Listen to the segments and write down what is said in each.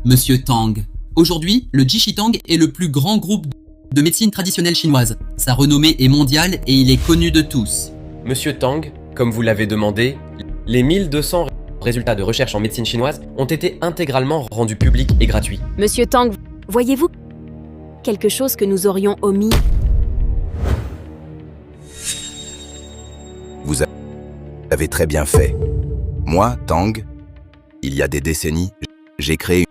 Monsieur Tang. Aujourd'hui, le Jishitang est le plus grand groupe de médecine traditionnelle chinoise. Sa renommée est mondiale et il est connu de tous. Monsieur Tang, comme vous l'avez demandé, les 1200 résultats de recherche en médecine chinoise ont été intégralement rendus publics et gratuits. Monsieur Tang, voyez-vous quelque chose que nous aurions omis? Vous avez très bien fait. Moi, Tang, il y a des décennies, j'ai créé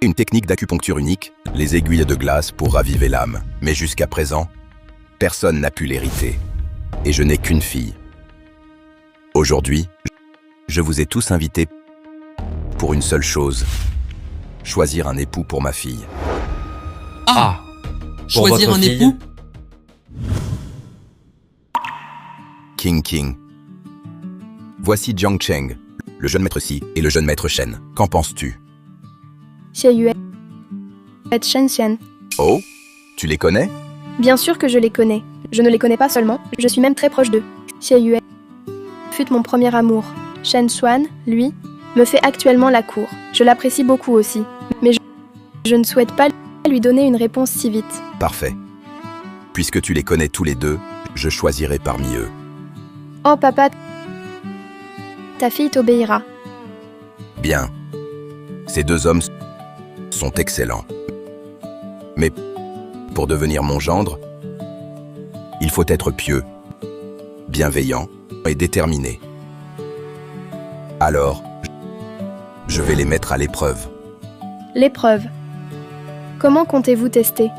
une technique d'acupuncture unique, les aiguilles de glace pour raviver l'âme. Mais jusqu'à présent, personne n'a pu l'hériter. Et je n'ai qu'une fille. Aujourd'hui, je vous ai tous invités pour une seule chose. Choisir un époux pour ma fille. Pour Choisir votre un fille? époux? King. Voici Jiang Cheng, le jeune maître Si et le jeune maître Shen. Qu'en penses-tu? Xie Yue et Shen Xian. Oh, tu les connais? Bien sûr que je les connais. Je ne les connais pas seulement, je suis même très proche d'eux. Xie Yue fut mon premier amour. Shen Xuan, lui, me fait actuellement la cour. Je l'apprécie beaucoup aussi. Mais je ne souhaite pas lui donner une réponse si vite. Parfait. Puisque tu les connais tous les deux, je choisirai parmi eux. Oh papa, ta fille t'obéira. Bien. Ces deux hommes sont excellents. Mais pour devenir mon gendre, il faut être pieux, bienveillant et déterminé. Alors, je vais les mettre à l'épreuve. L'épreuve. Comment comptez-vous tester?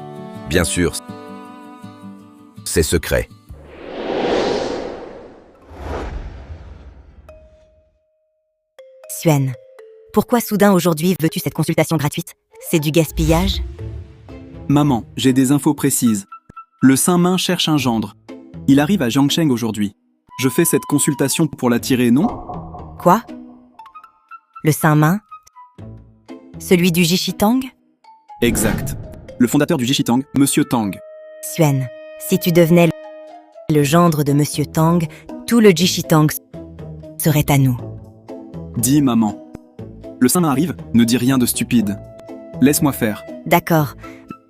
Bien sûr, c'est secret. Xuan, pourquoi soudain aujourd'hui veux-tu cette consultation gratuite? C'est du gaspillage? Maman, j'ai des infos précises. Le Saint-Main cherche un gendre. Il arrive à Jiangcheng aujourd'hui. Je fais cette consultation pour l'attirer, non? Quoi? Le Saint-Main? Celui du Jishitang? Exact. Le fondateur du Jishitang, Monsieur Tang. Xuan, si tu devenais le gendre de Monsieur Tang, tout le Jishitang serait à nous. Dis, maman. Le Saint-Main arrive, ne dis rien de stupide. Laisse-moi faire. D'accord.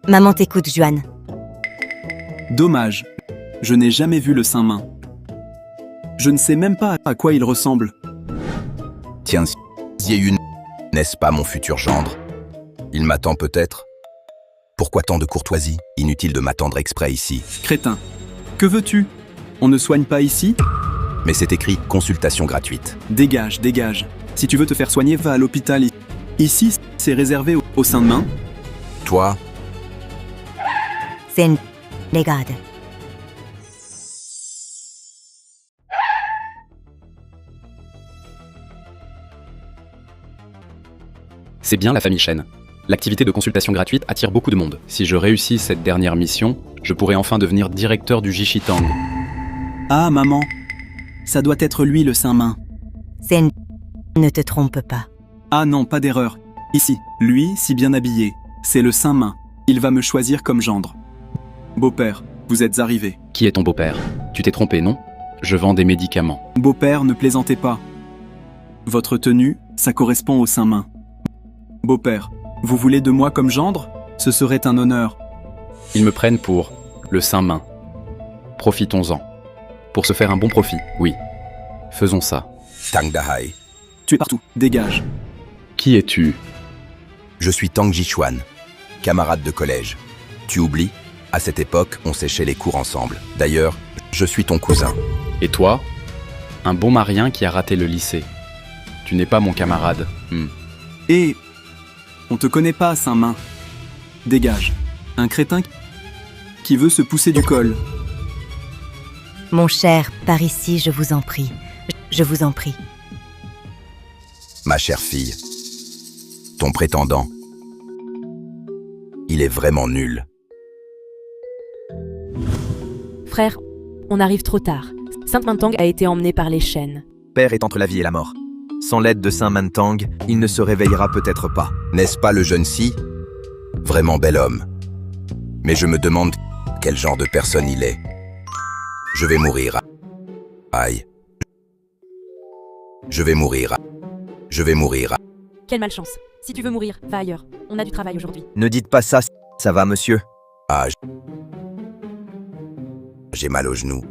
Maman t'écoute, Juan. Dommage. Je n'ai jamais vu le Saint-Main. Je ne sais même pas à quoi il ressemble. Tiens, Xieyun, n'est-ce pas mon futur gendre? Il m'attend peut-être? Pourquoi tant de courtoisie? Inutile de m'attendre exprès ici. Crétin. Que veux-tu? On ne soigne pas ici? Mais c'est écrit consultation gratuite. Dégage, dégage. Si tu veux te faire soigner, va à l'hôpital. Ici, c'est réservé aux Saint-Main. Toi, C'est une légade. C'est bien la famille Shen. L'activité de consultation gratuite attire beaucoup de monde. Si je réussis cette dernière mission, je pourrai enfin devenir directeur du Jishitang. Ah, maman. Ça doit être lui, le Saint-Main. C'est une... Ne te trompe pas. Ah non, pas d'erreur. Ici, lui, si bien habillé, c'est le Saint-Main. Il va me choisir comme gendre. Beau-père, vous êtes arrivé. Qui est ton beau-père? Tu t'es trompé, non? Je vends des médicaments. Beau-père, ne plaisantez pas. Votre tenue, ça correspond au Saint-Main. Beau-père, vous voulez de moi comme gendre? Ce serait un honneur. Ils me prennent pour le Saint-Main. Profitons-en. Pour se faire un bon profit, oui. Faisons ça. Tang Dahai. Tu es partout, dégage. Qui es-tu? Je suis Tang Jichuan, camarade de collège. Tu oublies? À cette époque, on séchait les cours ensemble. D'ailleurs, je suis ton cousin. Et toi? Un bon marien qui a raté le lycée. Tu n'es pas mon camarade. Et... on te connaît pas, Saint-Main. Dégage. Un crétin qui veut se pousser du col. Mon cher, par ici, je vous en prie. Je vous en prie. Ma chère fille, ton prétendant, il est vraiment nul. Frère, on arrive trop tard. Saint-Main Tang a été emmené par les Shen. Père est entre la vie et la mort. Sans l'aide de Saint-Main Tang, il ne se réveillera peut-être pas. N'est-ce pas le jeune Si? Vraiment bel homme. Mais je me demande quel genre de personne il est. Je vais mourir. Aïe. Je vais mourir. Je vais mourir. Quelle malchance. Si tu veux mourir, va ailleurs. On a du travail aujourd'hui. Ne dites pas ça, ça va, monsieur. Ah, j'ai mal au genou.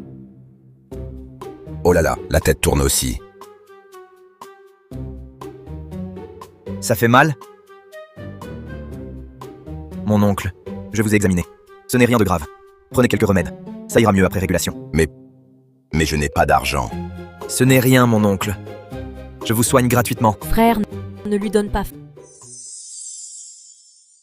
Oh là là, la tête tourne aussi. Ça fait mal? Mon oncle, je vous ai examiné. Ce n'est rien de grave. Prenez quelques remèdes. Ça ira mieux après régulation. Mais je n'ai pas d'argent. Ce n'est rien, mon oncle. Je vous soigne gratuitement. Frère, ne lui donne pas.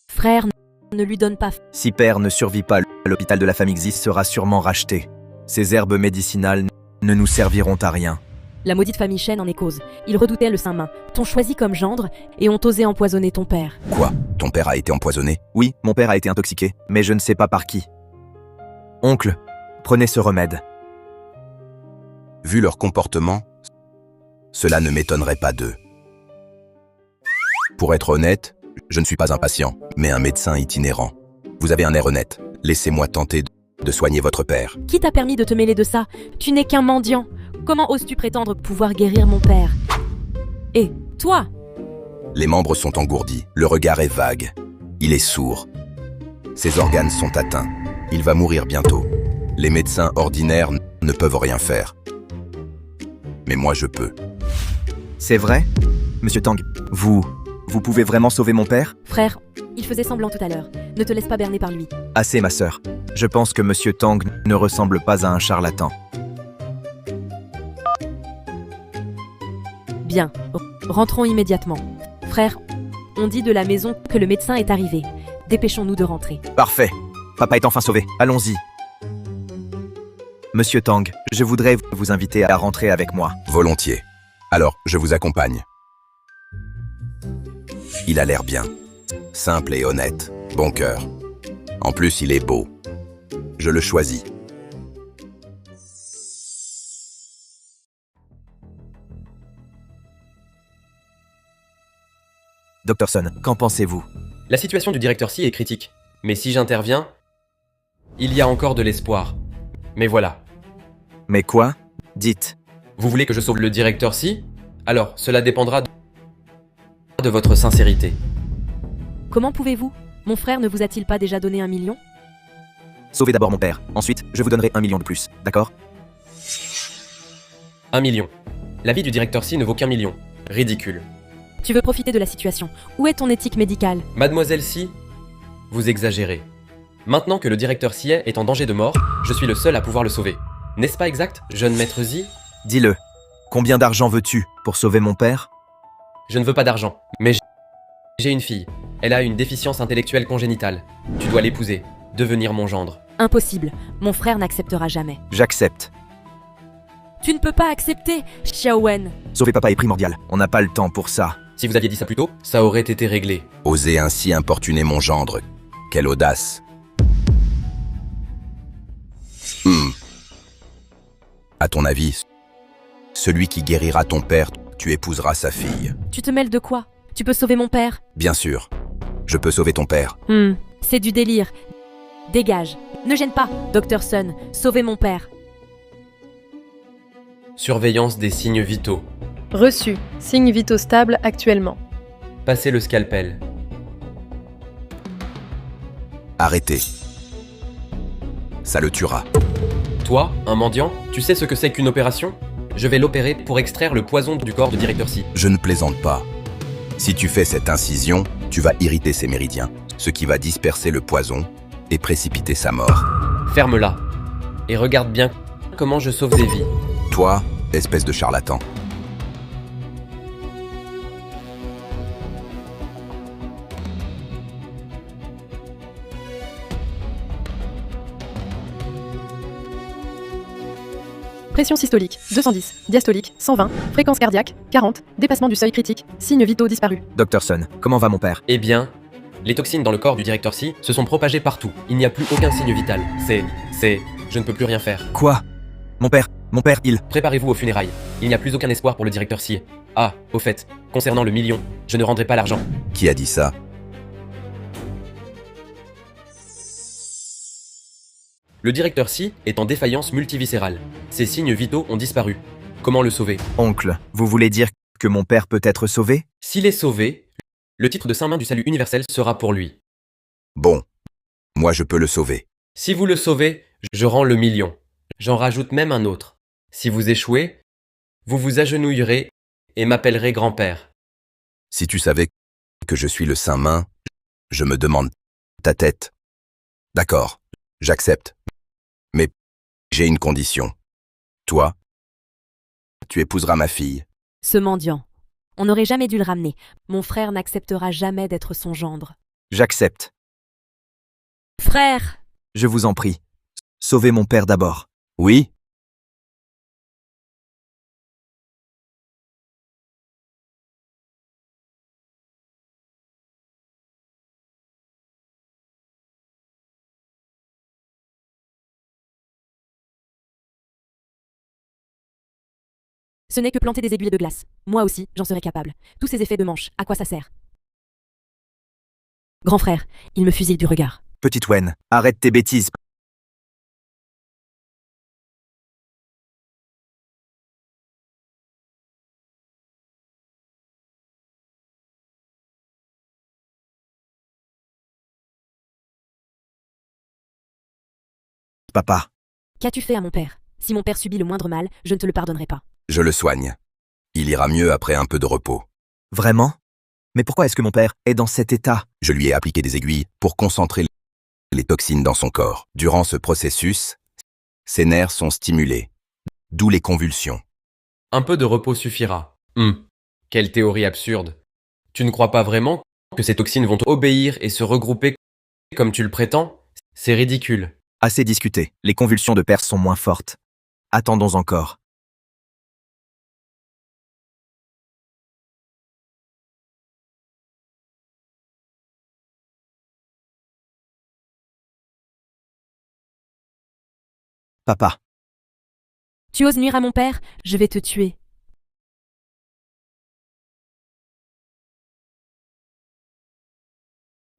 Frère, ne lui donne pas. Si père ne survit pas, l'hôpital de la famille Xis sera sûrement racheté. Ces herbes médicinales ne nous serviront à rien. La maudite famille Shen en est cause. Ils redoutaient le Saint-Main, t'ont choisi comme gendre et ont osé empoisonner ton père. Quoi? Ton père a été empoisonné? Oui, mon père a été intoxiqué, mais je ne sais pas par qui. Oncle, prenez ce remède. Vu leur comportement, cela ne m'étonnerait pas d'eux. Pour être honnête, je ne suis pas un patient, mais un médecin itinérant. Vous avez un air honnête. Laissez-moi tenter de soigner votre père. Qui t'a permis de te mêler de ça? Tu n'es qu'un mendiant. Comment oses-tu prétendre pouvoir guérir mon père? Et toi? Les membres sont engourdis, le regard est vague. Il est sourd. Ses organes sont atteints. Il va mourir bientôt. Les médecins ordinaires ne peuvent rien faire. Mais moi je peux. C'est vrai? Monsieur Tang, vous pouvez vraiment sauver mon père? Frère, il faisait semblant tout à l'heure. Ne te laisse pas berner par lui. Assez, ma sœur. Je pense que Monsieur Tang ne ressemble pas à un charlatan. Bien, rentrons immédiatement. Frère, on dit de la maison que le médecin est arrivé. Dépêchons-nous de rentrer. Parfait. Papa est enfin sauvé. Allons-y. Monsieur Tang, je voudrais vous inviter à rentrer avec moi. Volontiers. Alors, je vous accompagne. Il a l'air bien. Simple et honnête. Bon cœur. En plus, il est beau. Je le choisis. Dr. Sun, qu'en pensez-vous? La situation du directeur Si est critique. Mais si j'interviens, il y a encore de l'espoir. Mais voilà. Mais quoi? Dites. Vous voulez que je sauve le directeur Si? Alors, cela dépendra de votre sincérité. Comment pouvez-vous? Mon frère ne vous a-t-il pas déjà donné 1 million? Sauvez d'abord mon père. Ensuite, je vous donnerai 1 million de plus. D'accord? 1 million. La vie du directeur Si ne vaut qu'1 million. Ridicule. Tu veux profiter de la situation. Où est ton éthique médicale? Mademoiselle Si, vous exagérez. Maintenant que le directeur Si est en danger de mort, je suis le seul à pouvoir le sauver. N'est-ce pas exact, jeune maître Zi? Dis-le. Combien d'argent veux-tu pour sauver mon père? Je ne veux pas d'argent, mais j'ai une fille. Elle a une déficience intellectuelle congénitale. Tu dois l'épouser, devenir mon gendre. Impossible. Mon frère n'acceptera jamais. J'accepte. Tu ne peux pas accepter, Xiaowen. Sauver papa est primordial. On n'a pas le temps pour ça. Si vous aviez dit ça plus tôt, ça aurait été réglé. Oser ainsi importuner mon gendre. Quelle audace. À ton avis, celui qui guérira ton père, tu épouseras sa fille. Tu te mêles de quoi? Tu peux sauver mon père? Bien sûr. Je peux sauver ton père. C'est du délire. Dégage. Ne gêne pas, Dr. Sun. Sauvez mon père. Surveillance des signes vitaux. Reçu. Signes vitaux stables actuellement. Passez le scalpel. Arrêtez. Ça le tuera. Toi, un mendiant, tu sais ce que c'est qu'une opération? Je vais l'opérer pour extraire le poison du corps du directeur Si. Je ne plaisante pas. Si tu fais cette incision, tu vas irriter ses méridiens, ce qui va disperser le poison et précipiter sa mort. Ferme-la. Et regarde bien comment je sauve des vies. Toi, espèce de charlatan. Pression systolique, 210. Diastolique, 120. Fréquence cardiaque, 40. Dépassement du seuil critique. Signes vitaux disparus. Dr. Sun, comment va mon père? Eh bien, les toxines dans le corps du directeur Si se sont propagées partout. Il n'y a plus aucun signe vital. Je ne peux plus rien faire. Quoi? Mon père, il... Préparez-vous aux funérailles. Il n'y a plus aucun espoir pour le directeur Si. Ah, au fait, concernant le million, je ne rendrai pas l'argent. Qui a dit ça? Le directeur Si est en défaillance multiviscérale. Ses signes vitaux ont disparu. Comment le sauver? Oncle, vous voulez dire que mon père peut être sauvé? S'il est sauvé, Le titre de Saint-Main du salut universel sera pour lui. Bon, moi je peux le sauver. Si vous le sauvez, je rends le million. J'en rajoute même un autre. Si vous échouez, vous vous agenouillerez et m'appellerez grand-père. Si tu savais que je suis le Saint-Main, je me demande ta tête. D'accord, j'accepte. Mais j'ai une condition. Toi, tu épouseras ma fille. Ce mendiant. On n'aurait jamais dû le ramener. Mon frère n'acceptera jamais d'être son gendre. J'accepte. Frère! Je vous en prie. Sauvez mon père d'abord. Oui? Ce n'est que planter des aiguilles de glace. Moi aussi, j'en serais capable. Tous ces effets de manche, à quoi ça sert? Grand frère, il me fusille du regard. Petite Wen, arrête tes bêtises. Papa, Qu'as-tu fait à mon père? Si mon père subit le moindre mal, je ne te le pardonnerai pas. Je le soigne. Il ira mieux après un peu de repos. vraiment? Mais pourquoi est-ce que mon père est dans cet état? Je lui ai appliqué des aiguilles pour concentrer les toxines dans son corps. Durant ce processus, ses nerfs sont stimulés, d'où les convulsions. Un peu de repos suffira. Quelle théorie absurde. Tu ne crois pas vraiment que ces toxines vont obéir et se regrouper comme tu le prétends? C'est ridicule. Assez discuté. Les convulsions de père sont moins fortes. Attendons encore. Papa, Tu oses nuire à mon père? Je vais te tuer.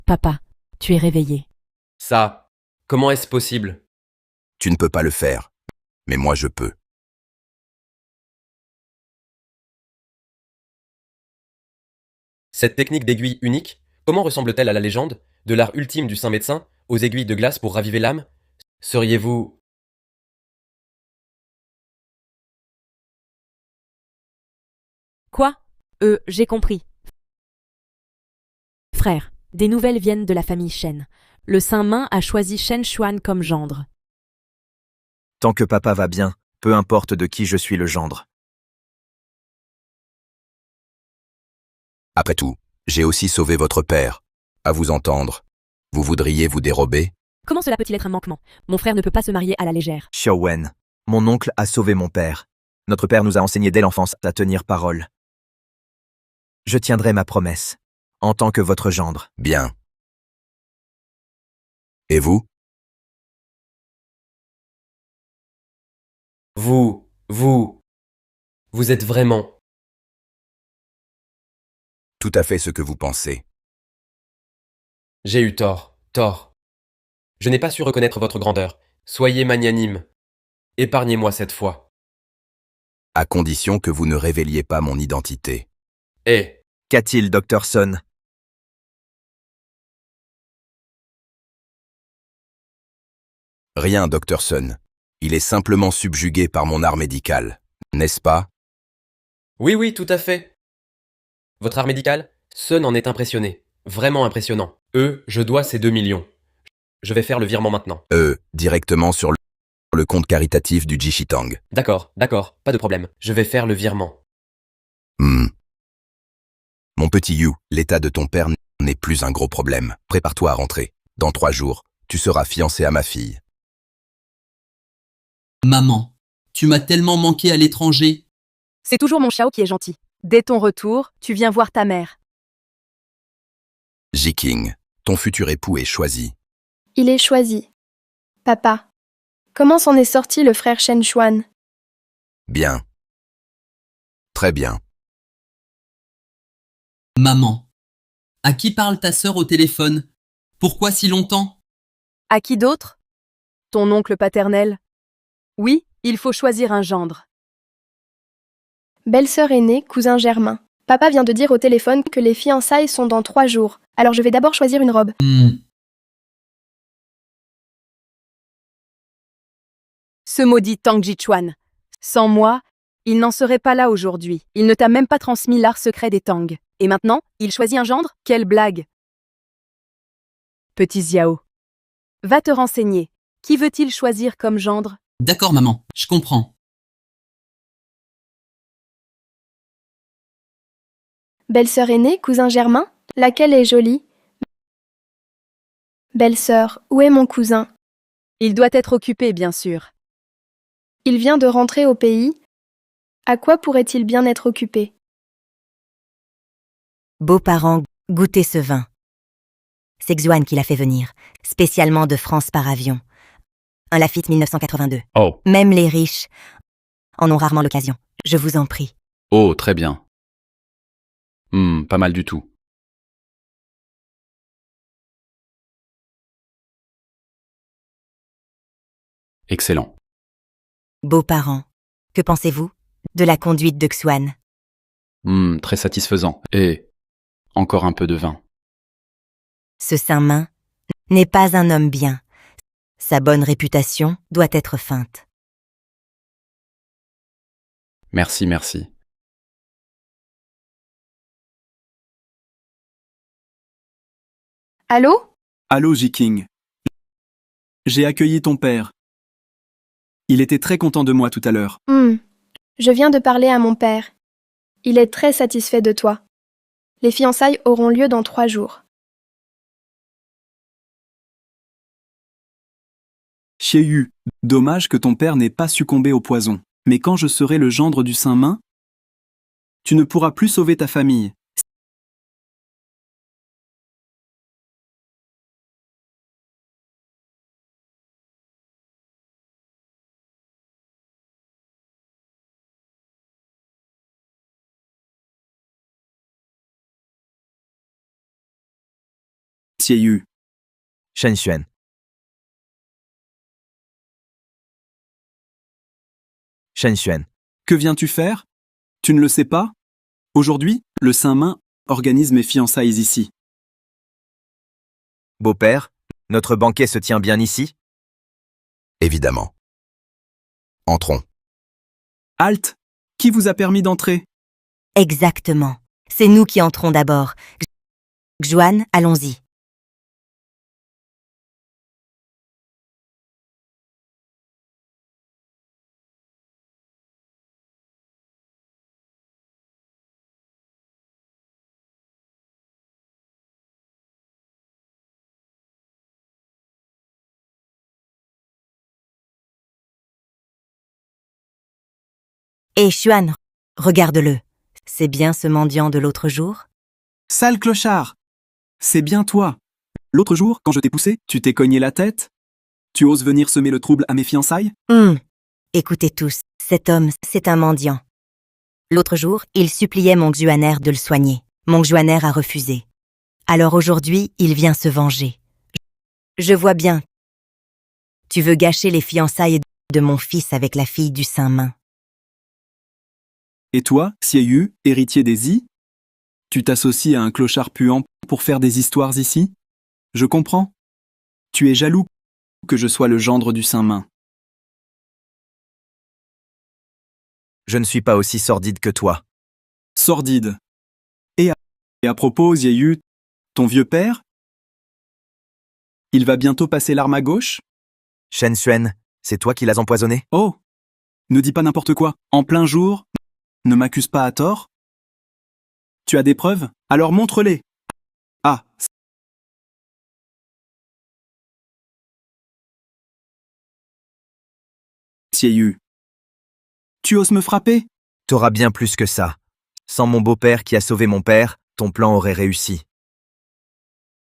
Papa, tu es réveillé. Ça, comment est-ce possible? Tu ne peux pas le faire, mais moi je peux. Cette technique d'aiguille unique, comment ressemble-t-elle à la légende de l'art ultime du saint médecin aux aiguilles de glace pour raviver l'âme? Seriez-vous... Quoi? J'ai compris. Frère, des nouvelles viennent de la famille Shen. Le Saint-Main a choisi Shen Xuan comme gendre. tant que papa va bien, peu importe de qui je suis le gendre. Après tout, j'ai aussi sauvé votre père. À vous entendre, vous voudriez vous dérober? Comment cela peut-il être un manquement? Mon frère ne peut pas se marier à la légère. Xiao Wen, mon oncle a sauvé mon père. Notre père nous a enseigné dès l'enfance à tenir parole. Je tiendrai ma promesse, en tant que votre gendre. Bien. Et vous? Vous êtes vraiment... Tout à fait ce que vous pensez. J'ai eu tort. Je n'ai pas su reconnaître votre grandeur. Soyez magnanime. Épargnez-moi cette fois. À condition que vous ne révéliez pas mon identité. Eh, Qu'a-t-il, Dr. Son? Rien, Dr. Sun. Il est simplement subjugué par mon art médical, n'est-ce pas? oui, tout à fait. Votre art médical, Sun en est impressionné. Vraiment impressionnant. Je dois ces 2 millions. Je vais faire le virement maintenant. Directement sur le compte caritatif du Jishitang. D'accord, pas de problème. Je vais faire le virement. Mon petit Yu, l'état de ton père n'est plus un gros problème. Prépare-toi à rentrer. Dans 3 jours, tu seras fiancé à ma fille. Maman, tu m'as tellement manqué à l'étranger. C'est toujours mon Shao qui est gentil. Dès ton retour, tu viens voir ta mère. Jiking, ton futur époux est choisi. Il est choisi. Papa, comment s'en est sorti le frère Shen Xuan? Bien. Très bien. Maman, à qui parle ta sœur au téléphone? Pourquoi si longtemps? À qui d'autre? Ton oncle paternel. Oui, il faut choisir un gendre. Belle-sœur aînée, cousin germain. Papa vient de dire au téléphone que les fiançailles sont dans 3 jours. Alors je vais d'abord choisir une robe. Ce maudit Tang Jichuan. Sans moi, il n'en serait pas là aujourd'hui. Il ne t'a même pas transmis l'art secret des Tang. Et maintenant, il choisit un gendre? Quelle blague! Petit Xiao. Va te renseigner. Qui veut-il choisir comme gendre? D'accord, maman, je comprends. Belle-sœur aînée, cousin Germain? Laquelle est jolie? Belle-sœur, où est mon cousin? Il doit être occupé, bien sûr. Il vient de rentrer au pays. À quoi pourrait-il bien être occupé? Beaux-parents, goûtez ce vin. C'est Xuan qui l'a fait venir, spécialement de France par avion. Un Lafite 1982. Oh. Même les riches en ont rarement l'occasion. Je vous en prie. Oh, très bien. Pas mal du tout. Excellent. Beaux-parents, que pensez-vous de la conduite de Xuan? Très satisfaisant. Et encore un peu de vin. Ce Saint-Main n'est pas un homme bien. Sa bonne réputation doit être feinte. Merci, merci. Allô? Allô, Jiking. J'ai accueilli ton père. Il était très content de moi tout à l'heure. Je viens de parler à mon père. Il est très satisfait de toi. Les fiançailles auront lieu dans 3 jours. Xiaoyu, dommage que ton père n'ait pas succombé au poison. Mais quand je serai le gendre du Saint-Main, tu ne pourras plus sauver ta famille. Xiaoyu. Shen Xuan. Shen Xuan. Que viens-tu faire? Tu ne le sais pas? Aujourd'hui, le Saint-Main organise mes fiançailles ici. Beau-père, notre banquet se tient bien ici? Évidemment. Entrons. Halte! Qui vous a permis d'entrer? Exactement. C'est nous qui entrons d'abord. Xuan, allons-y. Hé, Xuan, regarde-le. C'est bien ce mendiant de l'autre jour? Sale clochard! C'est bien toi. L'autre jour, quand je t'ai poussé, tu t'es cogné la tête? Tu oses venir semer le trouble à mes fiançailles? Écoutez tous, cet homme, c'est un mendiant. L'autre jour, il suppliait mon Xuaner de le soigner. Mon Xuaner a refusé. Alors aujourd'hui, il vient se venger. Je vois bien. Tu veux gâcher les fiançailles de mon fils avec la fille du Saint-Main. Et toi, Xiaoyu, héritier des Yi? Tu t'associes à un clochard puant pour faire des histoires ici? Je comprends. Tu es jaloux que je sois le gendre du Saint-Main. Je ne suis pas aussi sordide que toi. Sordide. Et à propos, Xiaoyu, ton vieux père? Il va bientôt passer l'arme à gauche? Shen Xuan, c'est toi qui l'as empoisonné? Oh! Ne dis pas n'importe quoi. En plein jour? Ne m'accuse pas à tort? Tu as des preuves? Alors montre-les. Ah. Xiaoyu. Tu oses me frapper? T'auras bien plus que ça. Sans mon beau-père qui a sauvé mon père, ton plan aurait réussi.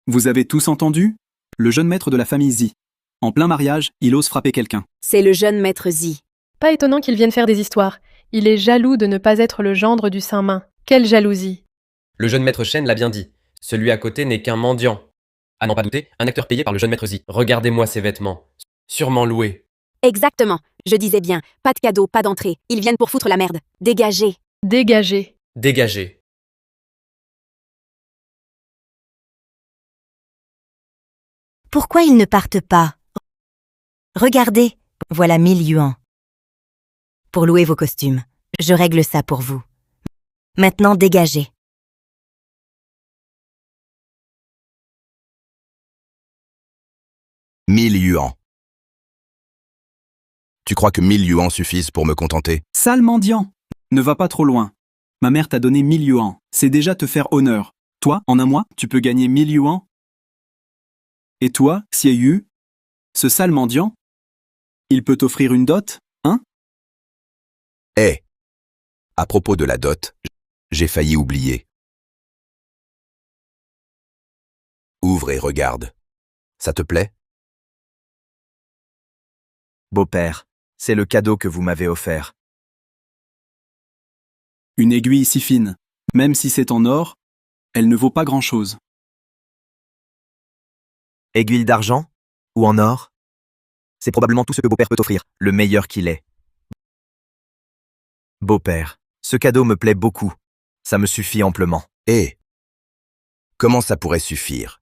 Vous avez tous entendu? Le jeune maître de la famille Zi. En plein mariage, il ose frapper quelqu'un. C'est le jeune maître Zi. Pas étonnant qu'il vienne faire des histoires. Il est jaloux de ne pas être le gendre du Saint-Main. Quelle jalousie! Le jeune maître Shen l'a bien dit. Celui à côté n'est qu'un mendiant. À n'en pas douter, un acteur payé par le jeune maître Zi. Regardez-moi ces vêtements. Sûrement loués. Exactement. Je disais bien. Pas de cadeau, pas d'entrée. Ils viennent pour foutre la merde. Dégagez. Dégagez. Dégagés. Pourquoi ils ne partent pas? Regardez, voilà 1000 yuans. Pour louer vos costumes, je règle ça pour vous. Maintenant, dégagez. « 1000 yuans. Tu crois que 1000 yuans suffisent pour me contenter? Sale mendiant! Ne va pas trop loin. Ma mère t'a donné 1000 yuans. C'est déjà te faire honneur. Toi, en un mois, tu peux gagner 1000 yuans? Et toi, Xie Yu? Ce sale mendiant? Il peut t'offrir une dot, hein? Hé! À propos de la dot, j'ai failli oublier. Ouvre et regarde. Ça te plaît? Beau-père, c'est le cadeau que vous m'avez offert. Une aiguille si fine. Même si c'est en or, elle ne vaut pas grand-chose. Aiguille d'argent? Ou en or? C'est probablement tout ce que beau-père peut offrir, le meilleur qu'il est. Beau-père, ce cadeau me plaît beaucoup. Ça me suffit amplement. Hé! Comment ça pourrait suffire?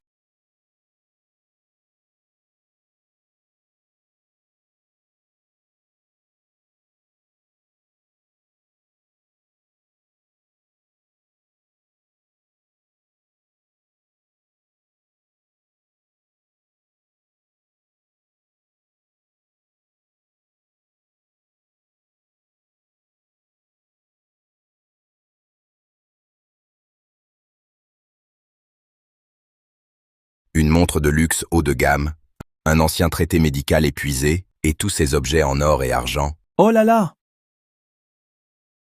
Une montre de luxe haut de gamme, un ancien traité médical épuisé et tous ces objets en or et argent. Oh là là!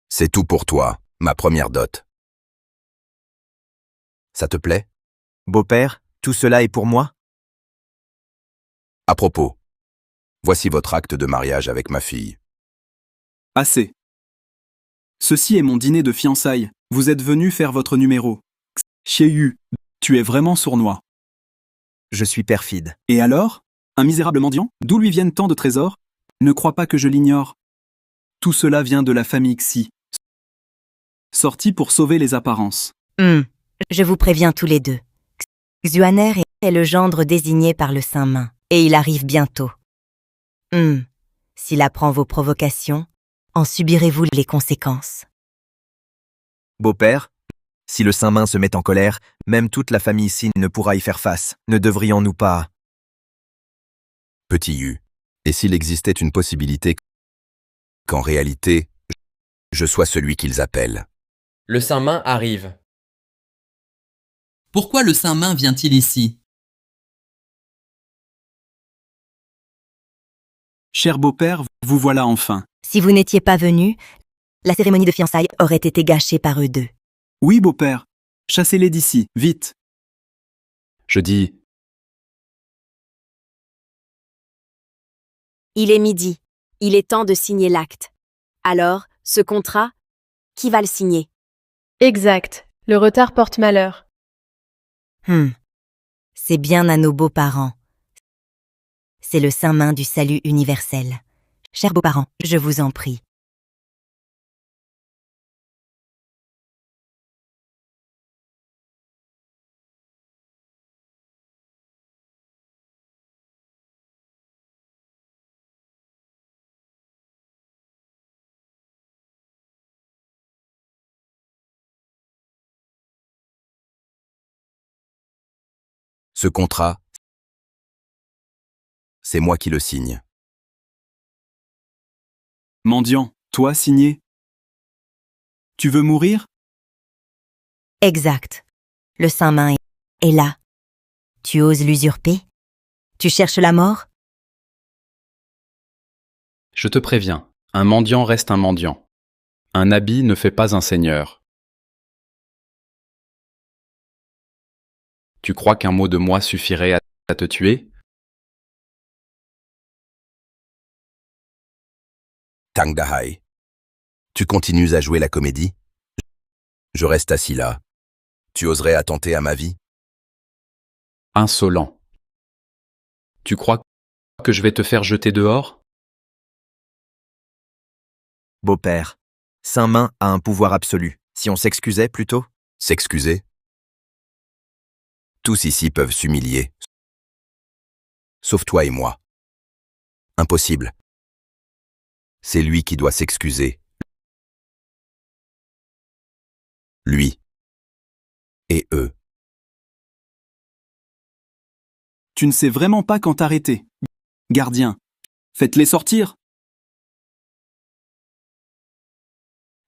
C'est tout pour toi, ma première dot. Ça te plaît? Beau-père, tout cela est pour moi? À propos, voici votre acte de mariage avec ma fille. Assez. Ceci est mon dîner de fiançailles. Vous êtes venu faire votre numéro. Xie Yu, tu es vraiment sournois. Je suis perfide. Et alors? Un misérable mendiant? D'où lui viennent tant de trésors? Ne crois pas que je l'ignore. Tout cela vient de la famille Xi. Sorti pour sauver les apparences. Je vous préviens tous les deux. Xuaner est le gendre désigné par le Saint-Main, et il arrive bientôt. S'il apprend vos provocations, en subirez-vous les conséquences. Beau-père, si le Saint-Main se met en colère, même toute la famille Xin ne pourra y faire face. Ne devrions-nous pas... Petit Yu, et s'il existait une possibilité qu'en réalité, je sois celui qu'ils appellent? Le Saint-Main arrive. Pourquoi le Saint-Main vient-il ici? Cher beau-père, vous voilà enfin. Si vous n'étiez pas venu, la cérémonie de fiançailles aurait été gâchée par eux deux. Oui, beau-père. Chassez-les d'ici, vite. Je dis, Il est midi. Il est temps de signer l'acte. Alors, ce contrat, qui va le signer? Exact. Le retard porte malheur. C'est bien à nos beaux-parents. C'est le Saint-Main du salut universel. Chers beaux-parents, je vous en prie. Ce contrat, c'est moi qui le signe. Mendiant, toi signé. Tu veux mourir? Exact. Le Saint-Main est là. Tu oses l'usurper? Tu cherches la mort? je te préviens, un mendiant reste un mendiant. Un habit ne fait pas un seigneur. Tu crois qu'un mot de moi suffirait à te tuer? Tang Dahai, tu continues à jouer la comédie? Je reste assis là. Tu oserais attenter à ma vie? Insolent. Tu crois que je vais te faire jeter dehors? Beau-père, Saint-Main a un pouvoir absolu. Si on s'excusait plutôt? S'excuser? Tous ici peuvent s'humilier, sauf toi et moi. Impossible. C'est lui qui doit s'excuser. Lui. Et eux. Tu ne sais vraiment pas quand t'arrêter. Gardien. Faites-les sortir.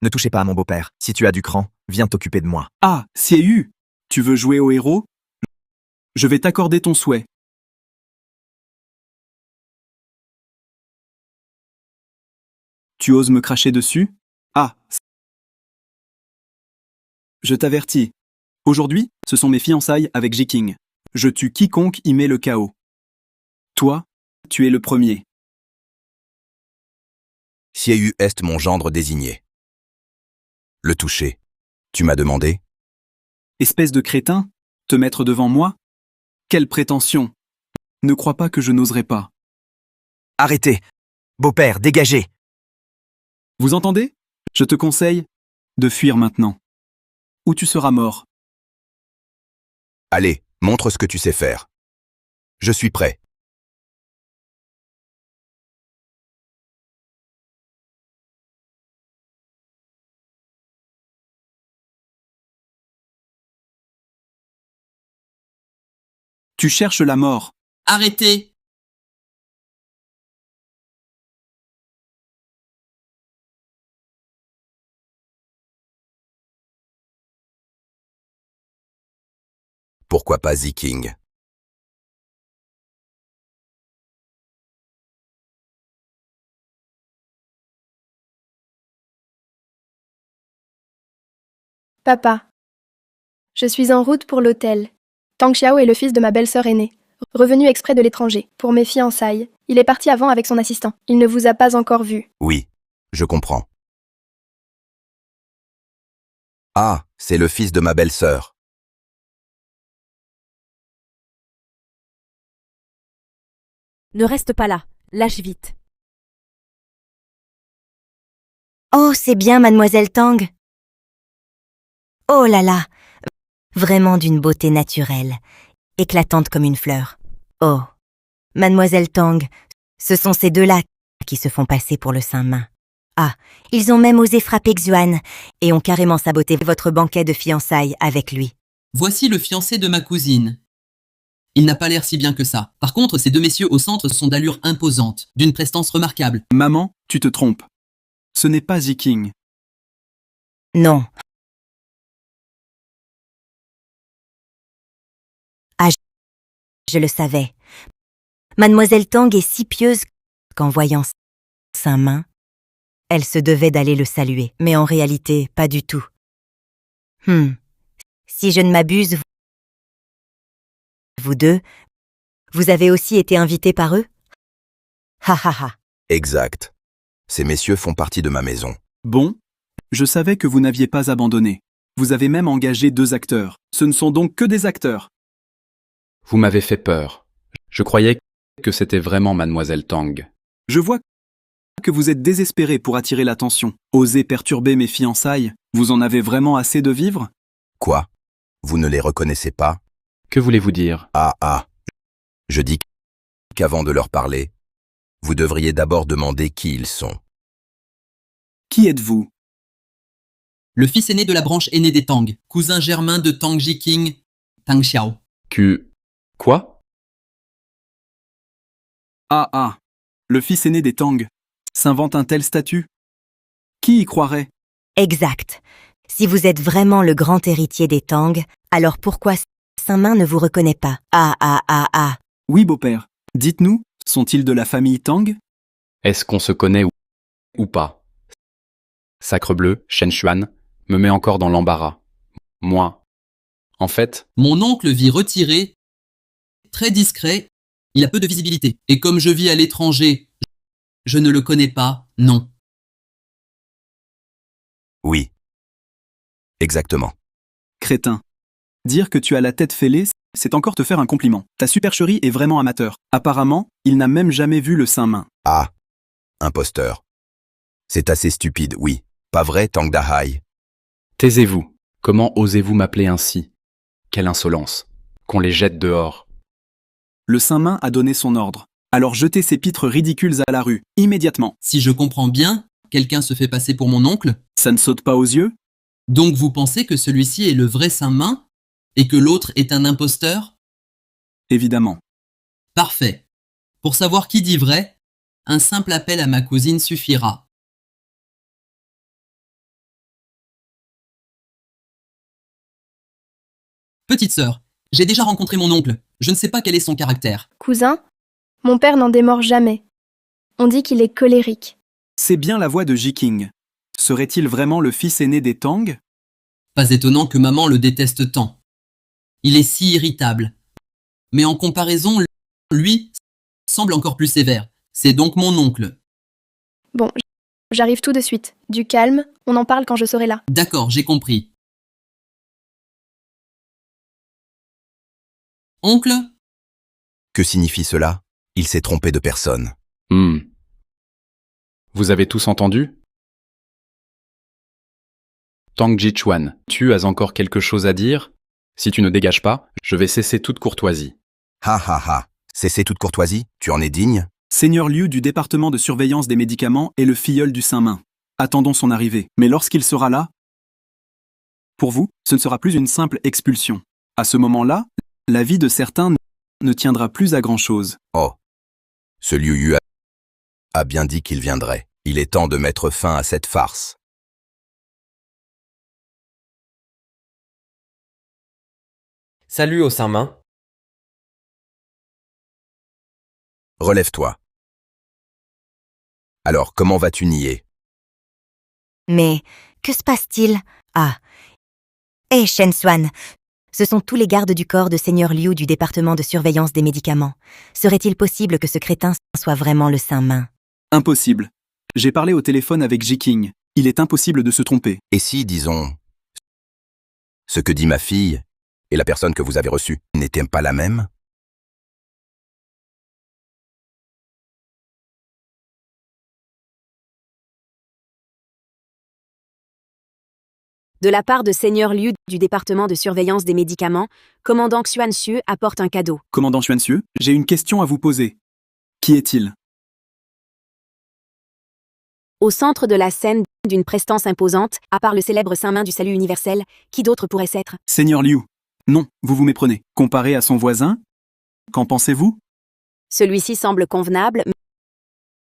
Ne touchez pas à mon beau-père. Si tu as du cran, viens t'occuper de moi. Ah, Siayu, tu veux jouer au héros? Je vais t'accorder ton souhait. Tu oses me cracher dessus? Ah. Je t'avertis. Aujourd'hui, ce sont mes fiançailles avec J-King. Je tue quiconque y met le chaos. Toi, tu es le premier. Siayu est mon gendre désigné. Le toucher. Tu m'as demandé? Espèce de crétin, te mettre devant moi? Quelle prétention! Ne crois pas que je n'oserais pas. Arrêtez! Beau-père, dégagez! Vous entendez? Je te conseille de fuir maintenant. Ou tu seras mort. Allez, montre ce que tu sais faire. Je suis prêt. Tu cherches la mort. Arrêtez! Pourquoi pas J-King? Papa. Je suis en route pour l'hôtel. Tang Xiao est le fils de ma belle-sœur aînée, revenu exprès de l'étranger, pour mes fiançailles. Il est parti avant avec son assistant. Il ne vous a pas encore vu. Oui, je comprends. Ah, c'est le fils de ma belle-sœur. Ne reste pas là, lâche vite. Oh, c'est bien, mademoiselle Tang. Oh là là, vraiment d'une beauté naturelle, éclatante comme une fleur. Oh, mademoiselle Tang, ce sont ces deux-là qui se font passer pour le Saint-Main. Ah, ils ont même osé frapper Xuan et ont carrément saboté votre banquet de fiançailles avec lui. Voici le fiancé de ma cousine. Il n'a pas l'air si bien que ça. Par contre, ces deux messieurs au centre sont d'allure imposante, d'une prestance remarquable. Maman, tu te trompes. Ce n'est pas J-King. Non. Ah, je le savais. Mademoiselle Tang est si pieuse qu'en voyant Saint-Main, elle se devait d'aller le saluer. Mais en réalité, pas du tout. Si je ne m'abuse, vous deux, vous avez aussi été invités par eux? Ha ha ha. Exact. Ces messieurs font partie de ma maison. Bon, je savais que vous n'aviez pas abandonné. Vous avez même engagé 2 acteurs. Ce ne sont donc que des acteurs. Vous m'avez fait peur. Je croyais que c'était vraiment mademoiselle Tang. Je vois que vous êtes désespéré pour attirer l'attention. Osez perturber mes fiançailles. Vous en avez vraiment assez de vivre? Quoi? Vous ne les reconnaissez pas? Que voulez-vous dire? Ah. Je dis qu'avant de leur parler, vous devriez d'abord demander qui ils sont. Qui êtes-vous? Le fils aîné de la branche aînée des Tang, cousin germain de Tang J-King, Tang Xiao. Quoi? Ah. Le fils aîné des Tang. S'invente un tel statut? Qui y croirait? Exact. Si vous êtes vraiment le grand héritier des Tang, alors pourquoi Saint-Main ne vous reconnaît pas? Ah. Oui, beau-père. Dites-nous, sont-ils de la famille Tang? Est-ce qu'on se connaît ou pas? Sacrebleu, Shen Xuan, me met encore dans l'embarras. Moi, en fait, Mon oncle vit retiré, très discret, il a peu de visibilité. Et comme je vis à l'étranger, je ne le connais pas, non. Oui. Exactement. Crétin. Dire que tu as la tête fêlée, c'est encore te faire un compliment. Ta supercherie est vraiment amateur. Apparemment, il n'a même jamais vu le Saint-Main. Ah. Imposteur. C'est assez stupide, oui. Pas vrai, Tang Dahai? taisez-vous. Comment osez-vous m'appeler ainsi? Quelle insolence. Qu'on les jette dehors. Le Saint-Main a donné son ordre. Alors jetez ces pitres ridicules à la rue, immédiatement. Si je comprends bien, quelqu'un se fait passer pour mon oncle. Ça ne saute pas aux yeux? Donc vous pensez que celui-ci est le vrai Saint-Main et que l'autre est un imposteur? Évidemment. Parfait. Pour savoir qui dit vrai, un simple appel à ma cousine suffira. Petite sœur, j'ai déjà rencontré mon oncle. Je ne sais pas quel est son caractère. Cousin, mon père n'en démord jamais. On dit qu'il est colérique. C'est bien la voix de Ji-King. Serait-il vraiment le fils aîné des Tang? Pas étonnant que maman le déteste tant. Il est si irritable. Mais en comparaison, lui semble encore plus sévère. C'est donc mon oncle. Bon, j'arrive tout de suite. Du calme, on en parle quand je serai là. D'accord, j'ai compris. Oncle? Que signifie cela? Il s'est trompé de personne. Vous avez tous entendu? Tang Ji-chuan, tu as encore quelque chose à dire? Si tu ne dégages pas, je vais cesser toute courtoisie. Ha ha ha. Cessez toute courtoisie? Tu en es digne? Seigneur Liu du département de surveillance des médicaments est le filleul du Saint-Main. Attendons son arrivée. Mais lorsqu'il sera là, pour vous, ce ne sera plus une simple expulsion. À ce moment-là, la vie de certains ne tiendra plus à grand-chose. Oh. Ce Liu Yu a bien dit qu'il viendrait. Il est temps de mettre fin à cette farce. Salut au Saint-Main. Relève-toi. Alors, comment vas-tu nier? Mais que se passe-t-il? Ah. Hé, Shen Xuan, ce sont tous les gardes du corps de Seigneur Liu du département de surveillance des médicaments. Serait-il possible que ce crétin soit vraiment le Saint-Main? Impossible. J'ai parlé au téléphone avec Ji-King. Il est impossible de se tromper. Et si, disons, ce que dit ma fille et la personne que vous avez reçue n'étaient pas la même? De la part de Seigneur Liu du département de surveillance des médicaments, commandant Xuan Xue apporte un cadeau. Commandant Xuan Xue, j'ai une question à vous poser. Qui est-il? Au centre de la scène d'une prestance imposante, à part le célèbre Saint-Main du salut universel, qui d'autre pourrait s'être? Seigneur Liu. Non, vous vous méprenez. Comparé à son voisin, qu'en pensez-vous? Celui-ci semble convenable,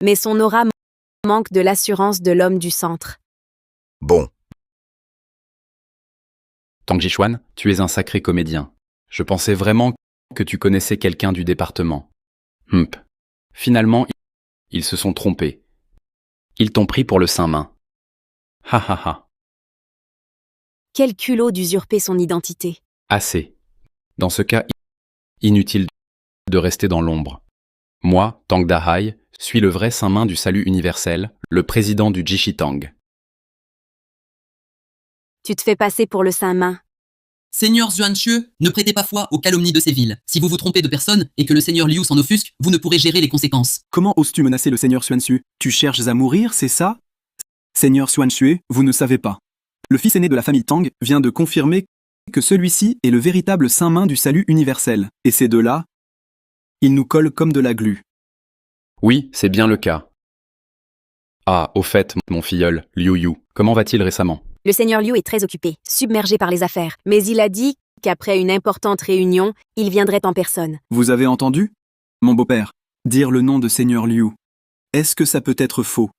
mais son aura manque de l'assurance de l'homme du centre. Bon. Tang Ji-chuan, tu es un sacré comédien. Je pensais vraiment que tu connaissais quelqu'un du département. Finalement, ils se sont trompés. Ils t'ont pris pour le Saint-Main. Ha ha ha. Quel culot d'usurper son identité. Assez. Dans ce cas, inutile de rester dans l'ombre. Moi, Tang Dahai, suis le vrai Saint-Main du salut universel, le président du Jishitang. Tu te fais passer pour le Saint-Main. Seigneur Xuanxue, ne prêtez pas foi aux calomnies de ces villes. Si vous vous trompez de personne et que le Seigneur Liu s'en offusque, vous ne pourrez gérer les conséquences. Comment oses-tu menacer le Seigneur Xuan Xue? Tu cherches à mourir, c'est ça? Seigneur Xuan Xue, vous ne savez pas. Le fils aîné de la famille Tang vient de confirmer que celui-ci est le véritable Saint-Main du salut universel. Et ces deux-là, ils nous collent comme de la glu. Oui, c'est bien le cas. Ah, au fait, mon filleul, Liu Yu, comment va-t-il récemment? Le Seigneur Liu est très occupé, submergé par les affaires, mais il a dit qu'après une importante réunion, il viendrait en personne. Vous avez entendu? Mon beau-père, dire le nom de Seigneur Liu. Est-ce que ça peut être faux?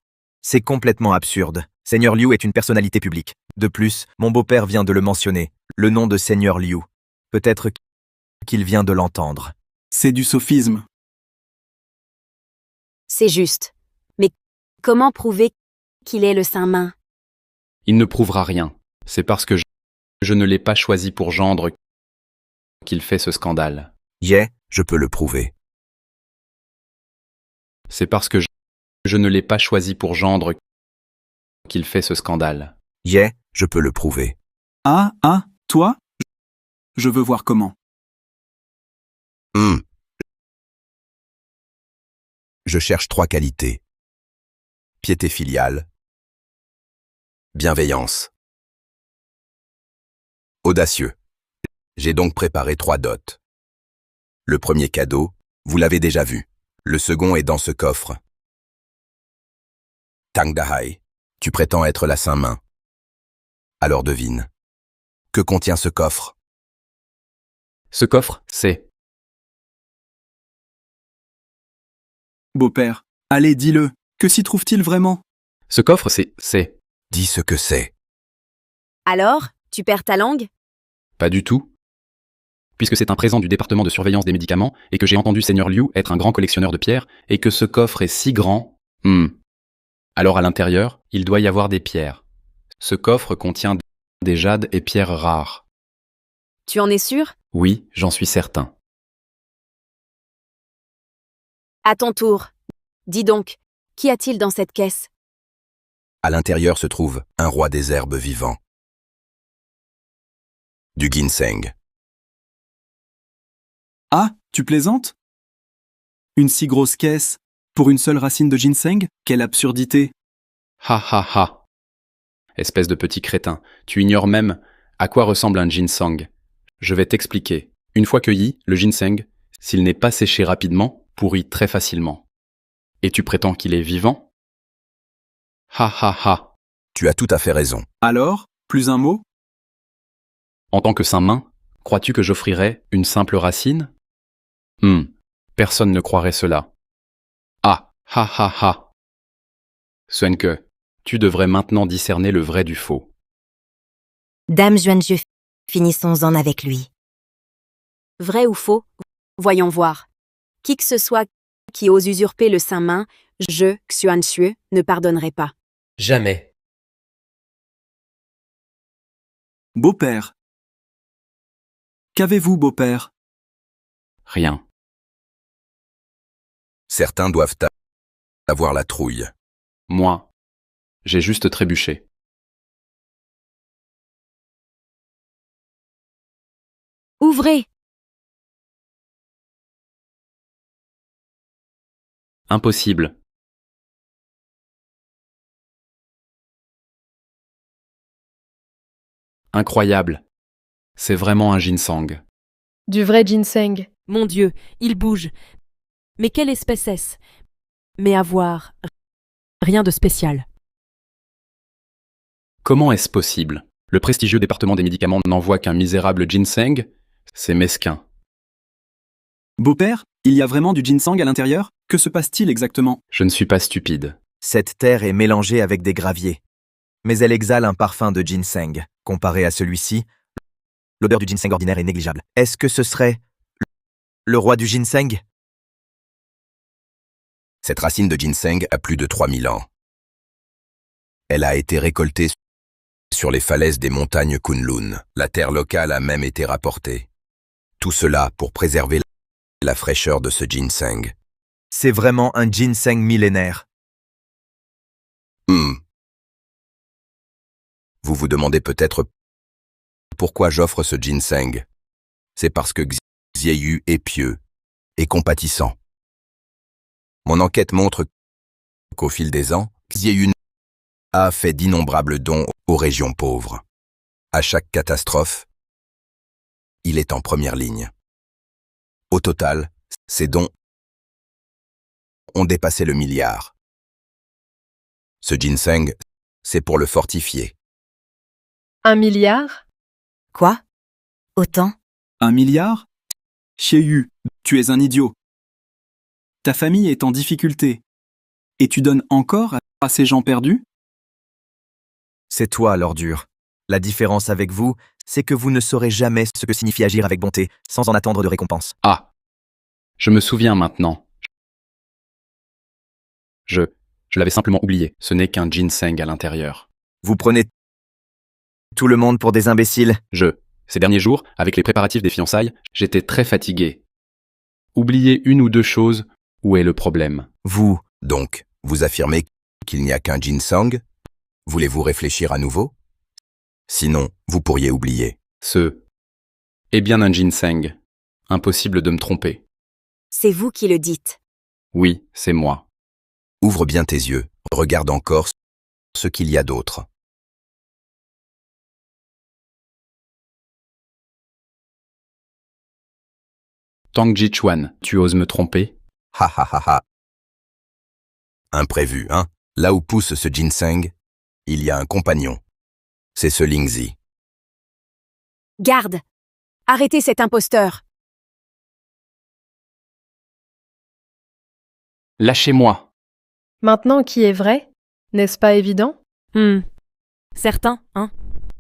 C'est complètement absurde. Seigneur Liu est une personnalité publique. De plus, mon beau-père vient de le mentionner, le nom de Seigneur Liu. Peut-être qu'il vient de l'entendre. C'est du sophisme. C'est juste. Mais comment prouver qu'il est le Saint-Main? Il ne prouvera rien. C'est parce que je ne l'ai pas choisi pour gendre qu'il fait ce scandale. Yeah, je peux le prouver. C'est parce que je ne l'ai pas choisi pour gendre qu'il fait ce scandale. Yeah, je peux le prouver. Ah, toi? Je veux voir comment. Je cherche 3 qualités. Piété filiale. Bienveillance. Audacieux. J'ai donc préparé 3 dots. Le premier cadeau, Vous l'avez déjà vu. Le second est dans ce coffre. Tang Dahai, tu prétends être la Saint-Main. Alors devine. Que contient ce coffre? Ce coffre, c'est... Beau-père, allez, dis-le. Que s'y trouve-t-il vraiment? Ce coffre, c'est... Dis ce que c'est. Alors, tu perds ta langue? Pas du tout. Puisque c'est un présent du département de surveillance des médicaments, et que j'ai entendu Seigneur Liu être un grand collectionneur de pierres, et que ce coffre est si grand... Alors à l'intérieur, il doit y avoir des pierres. Ce coffre contient des jades et pierres rares. Tu en es sûr? Oui, j'en suis certain. À ton tour. Dis donc, qu'y a-t-il dans cette caisse? À l'intérieur se trouve un roi des herbes vivant. Du ginseng. Ah, tu plaisantes? Une si grosse caisse pour une seule racine de ginseng? Quelle absurdité! Ha ha ha. Espèce de petit crétin, tu ignores même à quoi ressemble un ginseng. Je vais t'expliquer. Une fois cueilli, le ginseng, s'il n'est pas séché rapidement, pourrit très facilement. Et tu prétends qu'il est vivant? Ha ha ha. Tu as tout à fait raison. Alors, plus un mot? En tant que Saint-Main, crois-tu que j'offrirais une simple racine? Personne ne croirait cela. Ah, ha ha ha. Suenke, tu devrais maintenant discerner le vrai du faux. Dame Juanju, finissons-en avec lui. Vrai ou faux? Voyons voir. Qui que ce soit qui ose usurper le Saint-Main, je, Xuanxue, ne pardonnerai pas. Jamais. Beau-père. Qu'avez-vous, beau-père? Rien. Certains doivent avoir la trouille. Moi, j'ai juste trébuché. Ouvrez! Impossible. Incroyable. C'est vraiment un ginseng. Du vrai ginseng. Mon Dieu, il bouge. Mais quelle espèce est-ce? Mais à voir, rien de spécial. Comment est-ce possible? Le prestigieux département des médicaments n'envoie qu'un misérable ginseng? C'est mesquin. Beau-père, il y a vraiment du ginseng à l'intérieur? Que se passe-t-il exactement? Je ne suis pas stupide. Cette terre est mélangée avec des graviers. Mais elle exhale un parfum de ginseng. Comparé à celui-ci, l'odeur du ginseng ordinaire est négligeable. Est-ce que ce serait le roi du ginseng? Cette racine de ginseng a plus de 3000 ans. Elle a été récoltée sur les falaises des montagnes Kunlun. La terre locale a même été rapportée. Tout cela pour préserver la fraîcheur de ce ginseng. C'est vraiment un ginseng millénaire. Vous vous demandez peut-être pourquoi j'offre ce ginseng. C'est parce que Xieyu est pieux et compatissant. Mon enquête montre qu'au fil des ans, Xieyu a fait d'innombrables dons aux régions pauvres. À chaque catastrophe, il est en première ligne. Au total, ces dons ont dépassé le milliard. Ce ginseng, c'est pour le fortifier. 1 milliard? Quoi? Autant? 1 milliard? Xiaoyu, tu es un idiot. Ta famille est en difficulté. Et tu donnes encore à ces gens perdus? C'est toi, l'ordure. La différence avec vous, c'est que vous ne saurez jamais ce que signifie agir avec bonté, sans en attendre de récompense. Ah. Je me souviens maintenant. Je l'avais simplement oublié. Ce n'est qu'un ginseng à l'intérieur. Vous prenez tout le monde pour des imbéciles. Ces derniers jours, avec les préparatifs des fiançailles, j'étais très fatigué. Oubliez une ou deux choses, où est le problème? Vous, donc, vous affirmez qu'il n'y a qu'un ginseng? Voulez-vous réfléchir à nouveau? Sinon, vous pourriez oublier. Eh bien un ginseng. Impossible de me tromper. C'est vous qui le dites. Oui, c'est moi. Ouvre bien tes yeux, regarde encore ce qu'il y a d'autre. Tang Jichuan, tu oses me tromper? Ha ha ha ha. Imprévu, hein? Là où pousse ce ginseng, il y a un compagnon. C'est ce Lingzi. Garde! Arrêtez cet imposteur! Lâchez-moi. Maintenant, qui est vrai? N'est-ce pas évident? Certains, hein,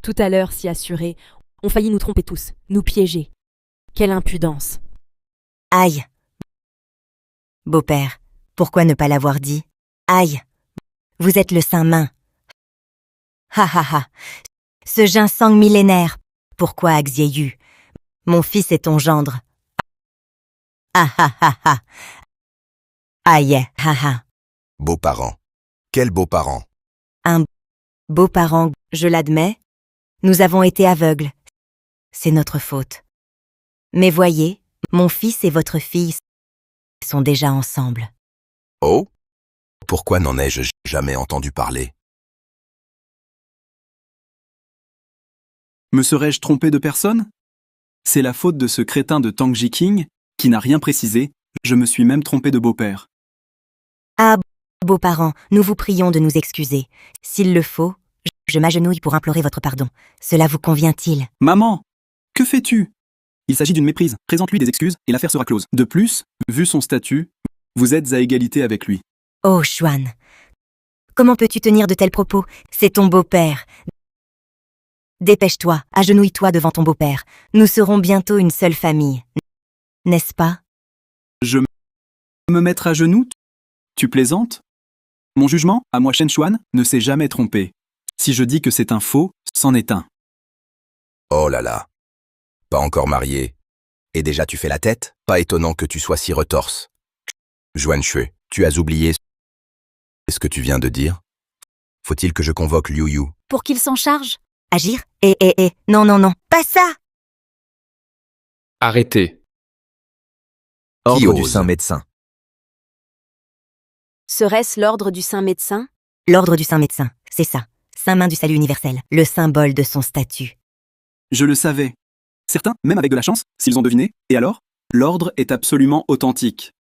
tout à l'heure si assurés, ont failli nous tromper tous, nous piéger. Quelle impudence! Aïe. Beau-père, pourquoi ne pas l'avoir dit? Aïe. Vous êtes le Saint-Main. Ha ha ha. Ce ginseng millénaire. Pourquoi Xiaoyu? Mon fils est ton gendre. Ah ha ha ha. Aïe, ha ha. Beaux-parents. Quels beaux-parents? Un beau-parent, je l'admets. Nous avons été aveugles. C'est notre faute. Mais voyez, mon fils et votre fille sont déjà ensemble. Oh? Pourquoi n'en ai-je jamais entendu parler? Me serais-je trompé de personne? C'est la faute de ce crétin de Tang Jiking, qui n'a rien précisé, je me suis même trompé de beau-père. Ah, beaux-parents, nous vous prions de nous excuser. S'il le faut, je m'agenouille pour implorer votre pardon. Cela vous convient-il? Maman, que fais-tu? Il s'agit d'une méprise, présente-lui des excuses et l'affaire sera close. De plus, vu son statut, vous êtes à égalité avec lui. Oh, Xuan. Comment peux-tu tenir de tels propos? C'est ton beau-père. Dépêche-toi, agenouille-toi devant ton beau-père. Nous serons bientôt une seule famille. N'est-ce pas? Je me mettre à genoux? Tu plaisantes? Mon jugement, à moi Shen Xuan, ne s'est jamais trompé. Si je dis que c'est un faux, c'en est un. Oh là là. Pas encore marié. Et déjà tu fais la tête? Pas étonnant que tu sois si retorse. Xuanxue, tu as oublié ce que tu viens de dire? Faut-il que je convoque Liu Yu? Pour qu'il s'en charge? Agir? Non, non, non, pas ça! Arrêtez. Ordre du ose? Saint Médecin. Serait-ce l'ordre du Saint Médecin? L'ordre du Saint Médecin, c'est ça. Saint-Main du salut universel, le symbole de son statut. Je le savais. Certains, même avec de la chance, s'ils ont deviné, et alors? L'ordre est absolument authentique.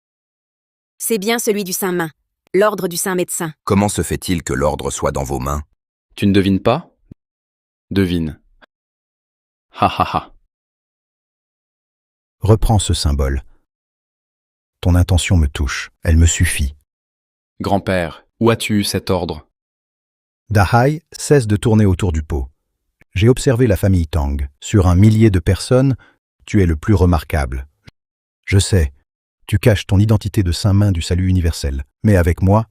C'est bien celui du Saint-Main, l'ordre du Saint Médecin. Comment se fait-il que l'ordre soit dans vos mains? Tu ne devines pas? Devine. Ha ha ha. Reprends ce symbole. Ton intention me touche, elle me suffit. Grand-père, où as-tu eu cet ordre? Dahai cesse de tourner autour du pot. J'ai observé la famille Tang. Sur 1 millier de personnes, tu es le plus remarquable. Je sais, tu caches ton identité de Saint-Main du salut universel. Mais avec moi,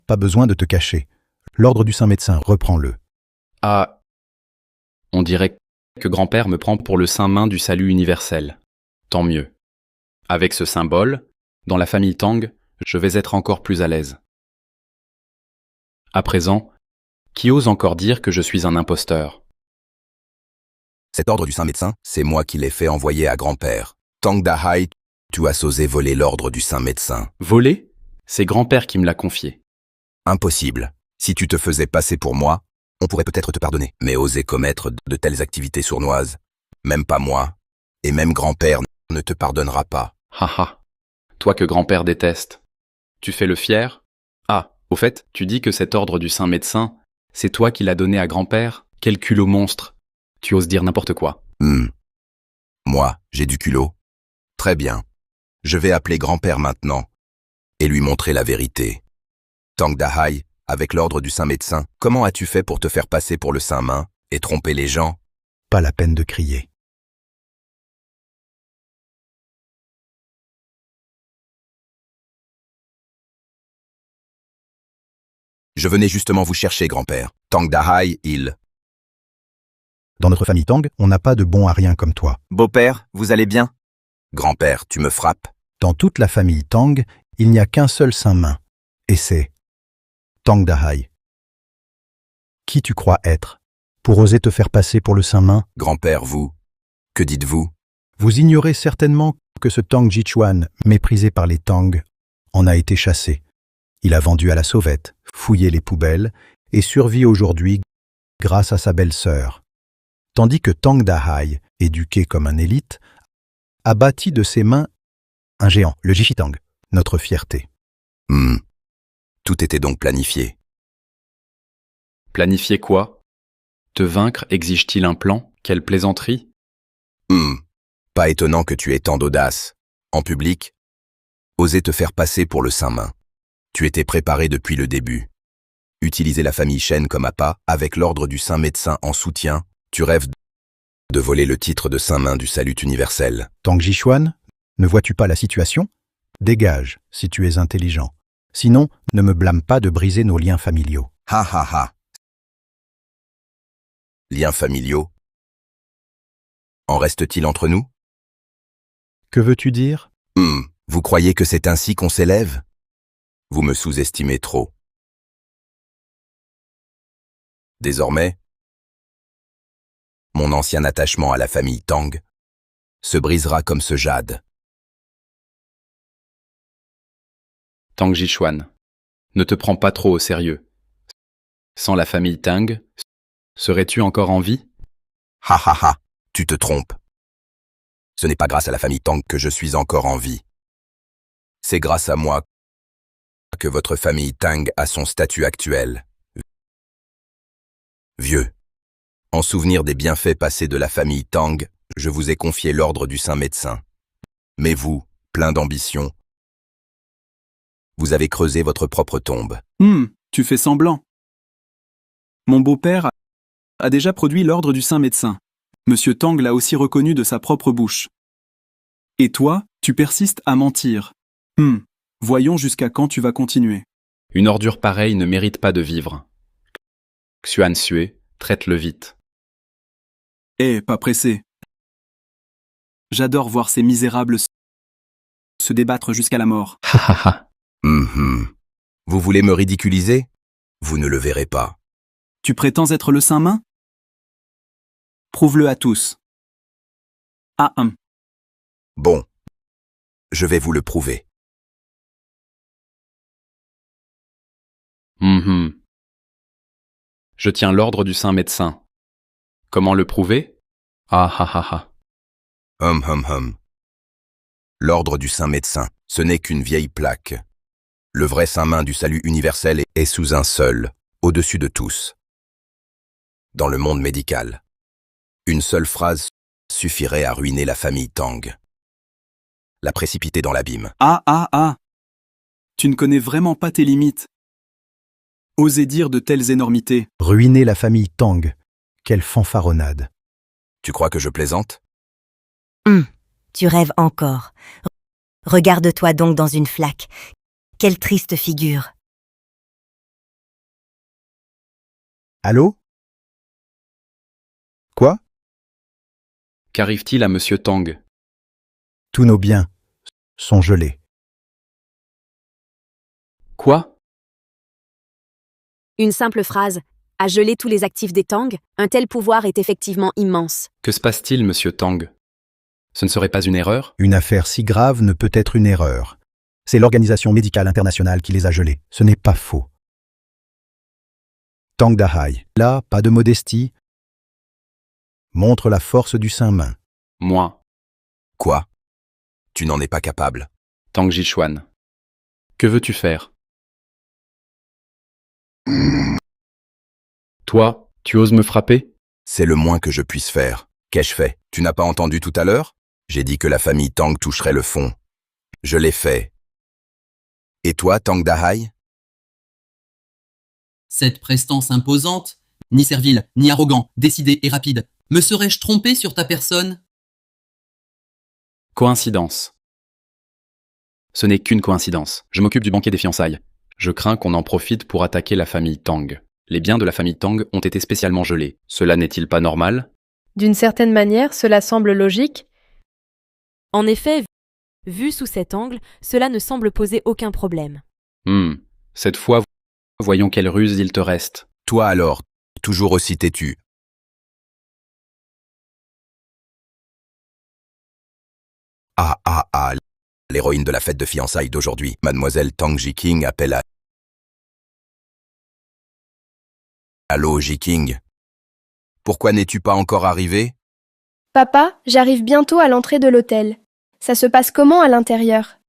pas besoin de te cacher. L'ordre du Saint-Médecin, reprends-le. Ah. On dirait que grand-père me prend pour le Saint-Main du salut universel. Tant mieux. Avec ce symbole, dans la famille Tang, je vais être encore plus à l'aise. À présent, qui ose encore dire que je suis un imposteur? Cet ordre du Saint-Médecin, c'est moi qui l'ai fait envoyer à grand-père. Tang Dahai, tu as osé voler l'ordre du Saint-Médecin. Voler? C'est grand-père qui me l'a confié. Impossible. Si tu te faisais passer pour moi, on pourrait peut-être te pardonner. Mais oser commettre de telles activités sournoises, même pas moi, et même grand-père ne te pardonnera pas. Haha. Toi que grand-père déteste. Tu fais le fier? Ah, au fait, tu dis que cet ordre du Saint-Médecin, c'est toi qui l'as donné à grand-père? Quel culot monstre! Tu oses dire n'importe quoi. Moi, j'ai du culot. Très bien. Je vais appeler grand-père maintenant et lui montrer la vérité. Tang Dahai, avec l'ordre du Saint-Médecin, comment as-tu fait pour te faire passer pour le Saint-Main et tromper les gens? Pas la peine de crier. Je venais justement vous chercher, grand-père. Tang Dahai, Dans notre famille Tang, on n'a pas de bon à rien comme toi. Beau-père, vous allez bien? Grand-père, tu me frappes? Dans toute la famille Tang, il n'y a qu'un seul Saint-Main. Et c'est Tang Dahai. Qui tu crois être pour oser te faire passer pour le Saint-Main? Grand-père, vous, que dites-vous? Vous ignorez certainement que ce Tang Jichuan, méprisé par les Tang, en a été chassé. Il a vendu à la sauvette, fouillé les poubelles et survit aujourd'hui grâce à sa belle-sœur. Tandis que Tang Dahai, éduqué comme un élite, a bâti de ses mains un géant, le Jishitang, notre fierté. Tout était donc planifié. Planifier quoi? Te vaincre exige-t-il un plan? Quelle plaisanterie? Pas étonnant que tu aies tant d'audace. En public, oser te faire passer pour le Saint-Main. Tu étais préparé depuis le début. Utiliser la famille Shen comme appât, avec l'ordre du Saint Médecin en soutien, tu rêves de voler le titre de Saint-Main du salut universel. Tang Jixuan, ne vois-tu pas la situation? Dégage, si tu es intelligent. Sinon, ne me blâme pas de briser nos liens familiaux. Ha ha ha. Liens familiaux. En reste-t-il entre nous? Que veux-tu dire? Vous croyez que c'est ainsi qu'on s'élève? Vous me sous-estimez trop. Désormais, mon ancien attachement à la famille Tang se brisera comme ce jade. Tang Jixuan, ne te prends pas trop au sérieux. Sans la famille Tang, serais-tu encore en vie? Ha ha ha, tu te trompes. Ce n'est pas grâce à la famille Tang que je suis encore en vie. C'est grâce à moi que votre famille Tang a son statut actuel. Vieux, en souvenir des bienfaits passés de la famille Tang, je vous ai confié l'ordre du Saint Médecin. Mais vous, plein d'ambition, vous avez creusé votre propre tombe. Tu fais semblant. Mon beau-père a déjà produit l'ordre du Saint Médecin. Monsieur Tang l'a aussi reconnu de sa propre bouche. Et toi, tu persistes à mentir. Voyons jusqu'à quand tu vas continuer. Une ordure pareille ne mérite pas de vivre. Xuan Sue, traite-le vite. Pas pressé. J'adore voir ces misérables se débattre jusqu'à la mort. Ha ha ha. Vous voulez me ridiculiser? Vous ne le verrez pas. Tu prétends être le Saint-Main? Prouve-le à tous. Bon, je vais vous le prouver. Je tiens l'ordre du Saint Médecin. Comment le prouver? Ah ha ha ha. L'ordre du Saint Médecin, ce n'est qu'une vieille plaque. Le vrai Saint-Main du salut universel est sous un seul, au-dessus de tous. Dans le monde médical, une seule phrase suffirait à ruiner la famille Tang. La précipiter dans l'abîme. Tu ne connais vraiment pas tes limites. Oser dire de telles énormités. Ruiner la famille Tang. Quelle fanfaronnade. Tu crois que je plaisante? Tu rêves encore. Regarde-toi donc dans une flaque. Quelle triste figure. Allô? Quoi? Qu'arrive-t-il à Monsieur Tang? Tous nos biens sont gelés. Quoi? Une simple phrase a gelé tous les actifs des Tang. Un tel pouvoir est effectivement immense. Que se passe-t-il, Monsieur Tang? Ce ne serait pas une erreur? Une affaire si grave ne peut être une erreur. C'est l'Organisation médicale internationale qui les a gelés. Ce n'est pas faux. Tang Dahai, là, pas de modestie. Montre la force du Saint-Main. Moi. Quoi? Tu n'en es pas capable. Tang Jixuan. Que veux-tu faire? Toi, tu oses me frapper? C'est le moins que je puisse faire. Qu'ai-je fait? Tu n'as pas entendu tout à l'heure? J'ai dit que la famille Tang toucherait le fond. Je l'ai fait. Et toi, Tang Dahai? Cette prestance imposante, ni servile, ni arrogant, décidé et rapide, me serais-je trompé sur ta personne? Coïncidence. Ce n'est qu'une coïncidence. Je m'occupe du banquet des fiançailles. Je crains qu'on en profite pour attaquer la famille Tang. Les biens de la famille Tang ont été spécialement gelés. Cela n'est-il pas normal? D'une certaine manière, cela semble logique. En effet, vu sous cet angle, cela ne semble poser aucun problème. Cette fois, voyons quelle ruse il te reste. Toi alors, toujours aussi têtu. L'héroïne de la fête de fiançailles d'aujourd'hui, Mademoiselle Tang Jiking, appelle à... Allô, Jiking? Pourquoi n'es-tu pas encore arrivé? Papa, j'arrive bientôt à l'entrée de l'hôtel. Ça se passe comment à l'intérieur?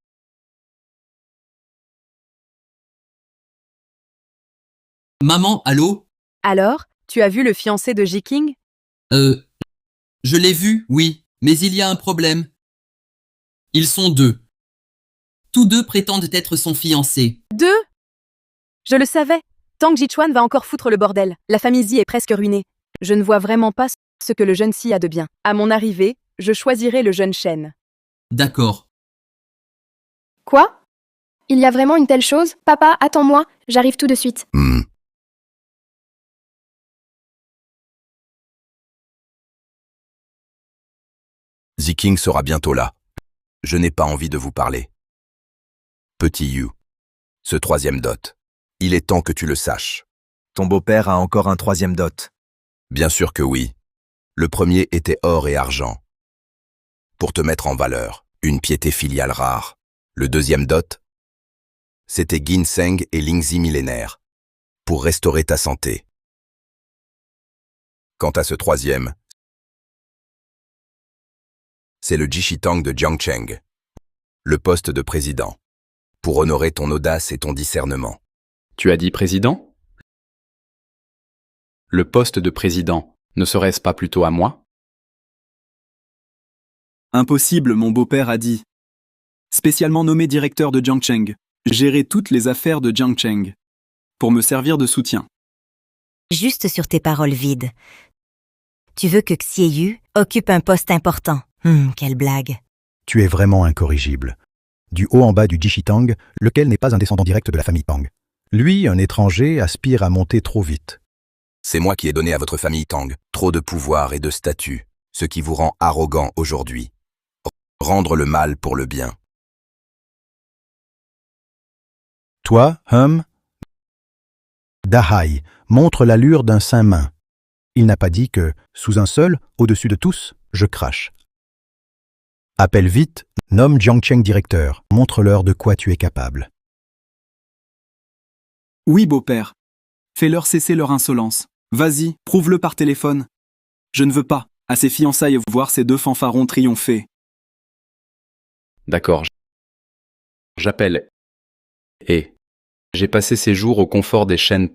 Maman, allô? Alors, tu as vu le fiancé de J-King? Je l'ai vu, oui, mais il y a un problème. Ils sont deux. Tous deux prétendent être son fiancé. Deux? Je le savais. Tang Jichuan va encore foutre le bordel. La famille Zi est presque ruinée. Je ne vois vraiment pas ce que le jeune Si a de bien. À mon arrivée, je choisirai le jeune Shen. D'accord. Quoi? Il y a vraiment une telle chose? Papa, attends-moi, j'arrive tout de suite. Ziking sera bientôt là. Je n'ai pas envie de vous parler. Petit Yu. Ce troisième dot. Il est temps que tu le saches. Ton beau-père a encore un troisième dot. Bien sûr que oui. Le premier était or et argent. Pour te mettre en valeur, une piété filiale rare. Le deuxième dot, c'était ginseng et lingzi millénaire. Pour restaurer ta santé. Quant à ce troisième, c'est le Jishitang de Jiangcheng. Le poste de président. Pour honorer ton audace et ton discernement. Tu as dit président? Le poste de président, ne serait-ce pas plutôt à moi? Impossible, mon beau-père a dit. Spécialement nommé directeur de Jiangcheng, gérer toutes les affaires de Jiangcheng. Pour me servir de soutien. Juste sur tes paroles vides. Tu veux que Xie occupe un poste important. Quelle blague. Tu es vraiment incorrigible. Du haut en bas du Jishitang, lequel n'est pas un descendant direct de la famille Tang. Lui, un étranger, aspire à monter trop vite. C'est moi qui ai donné à votre famille Tang trop de pouvoir et de statut, ce qui vous rend arrogant aujourd'hui. Rendre le mal pour le bien. Toi, Dahai, montre l'allure d'un saint main. Il n'a pas dit que, sous un seul, au-dessus de tous, je crache. Appelle vite, nomme Jiangcheng directeur, montre-leur de quoi tu es capable. Oui, beau-père. Fais-leur cesser leur insolence. Vas-y, prouve-le par téléphone. Je ne veux pas, à ces fiançailles, voir ces deux fanfarons triompher. D'accord. J'appelle. Et j'ai passé ces jours au confort des chaînes.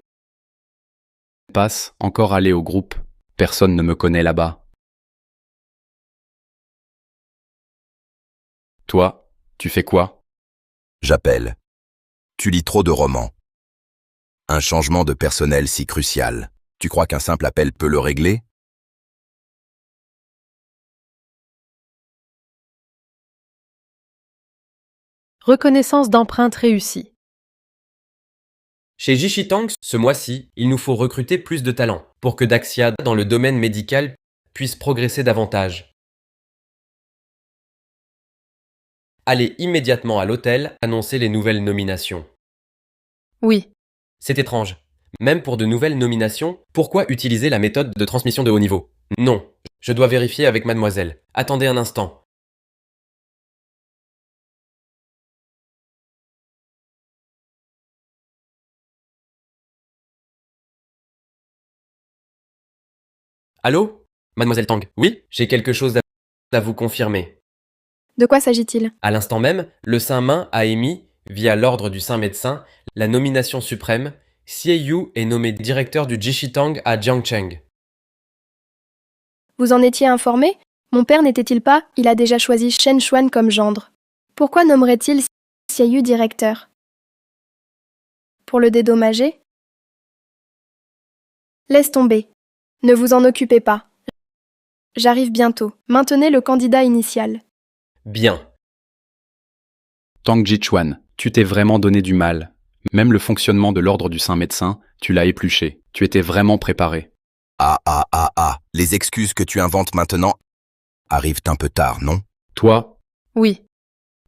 Passe, encore aller au groupe. Personne ne me connaît là-bas. Toi, tu fais quoi? J'appelle. Tu lis trop de romans. Un changement de personnel si crucial. Tu crois qu'un simple appel peut le régler? Reconnaissance d'empreinte réussie. Chez Jishitang, ce mois-ci, il nous faut recruter plus de talents pour que Daxia, dans le domaine médical, puisse progresser davantage. Allez immédiatement à l'hôtel annoncer les nouvelles nominations. Oui. C'est étrange. Même pour de nouvelles nominations, pourquoi utiliser la méthode de transmission de haut niveau? Non, je dois vérifier avec mademoiselle. Attendez un instant. Allô? Mademoiselle Tang, oui? J'ai quelque chose à vous confirmer. De quoi s'agit-il? À l'instant même, le Saint-Main a émis, via l'ordre du Saint-Médecin, la nomination suprême. Xie Yu est nommé directeur du Jishitang à Jiangcheng. Vous en étiez informé? Mon père n'était-il pas? Il a déjà choisi Shen Xuan comme gendre. Pourquoi nommerait-il Xie directeur? Pour le dédommager? Laisse tomber. Ne vous en occupez pas. J'arrive bientôt. Maintenez le candidat initial. Bien. Tang Jichuan, tu t'es vraiment donné du mal. Même le fonctionnement de l'ordre du Saint-Médecin, tu l'as épluché. Tu étais vraiment préparé. Les excuses que tu inventes maintenant arrivent un peu tard, non? Toi, Oui.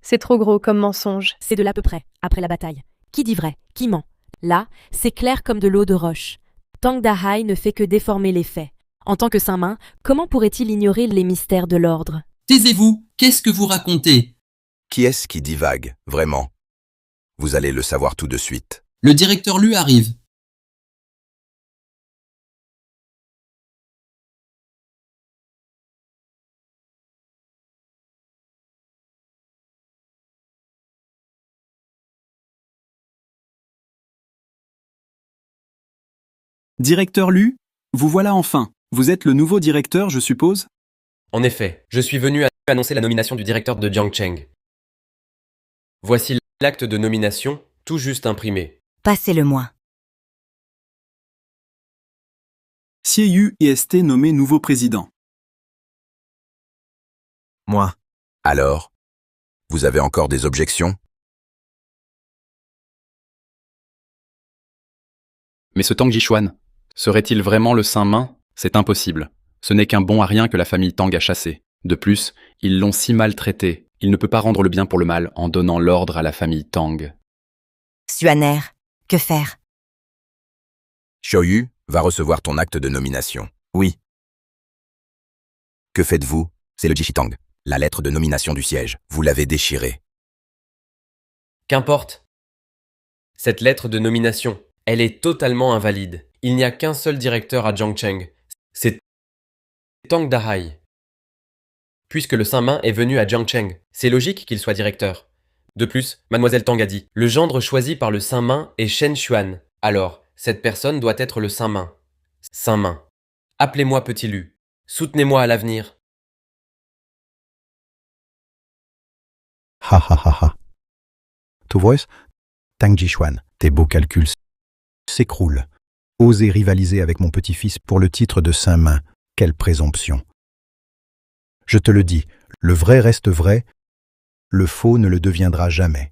C'est trop gros comme mensonge. C'est de l'à peu près, après la bataille. Qui dit vrai? Qui ment? Là, c'est clair comme de l'eau de roche. Tang Dahai ne fait que déformer les faits. En tant que Saint-Main, comment pourrait-il ignorer les mystères de l'ordre? Taisez-vous, qu'est-ce que vous racontez? Qui est-ce qui divague, vraiment? Vous allez le savoir tout de suite. Le directeur Lu arrive. Directeur Lu, vous voilà enfin. Vous êtes le nouveau directeur, je suppose? En effet, je suis venu annoncer la nomination du directeur de Jiangcheng. Voici l'acte de nomination, tout juste imprimé. Passez-le-moi. Xie est nommé nouveau président. Moi. Alors, vous avez encore des objections? Mais ce Tang Jixuan, serait-il vraiment le Saint Main? C'est impossible. Ce n'est qu'un bon à rien que la famille Tang a chassé. De plus, ils l'ont si maltraité. Il ne peut pas rendre le bien pour le mal en donnant l'ordre à la famille Tang. Xuaner, que faire? Xiaoyu va recevoir ton acte de nomination. Oui. Que faites-vous? C'est le Jishitang. La lettre de nomination du siège. Vous l'avez déchirée. Qu'importe. Cette lettre de nomination, elle est totalement invalide. Il n'y a qu'un seul directeur à Jiangcheng. C'est Tang Dahai. Puisque le Saint-Main est venu à Jiangcheng, c'est logique qu'il soit directeur. De plus, Mademoiselle Tang a dit, le gendre choisi par le Saint-Main est Shen Xuan. Alors, cette personne doit être le Saint-Main. Saint-Main. Appelez-moi Petit Lu. Soutenez-moi à l'avenir. Ha ha ha ha. Tu vois, Tang Jixuan, tes beaux calculs s'écroulent. Oser rivaliser avec mon petit-fils pour le titre de Saint-Main, quelle présomption. Je te le dis, le vrai reste vrai, le faux ne le deviendra jamais.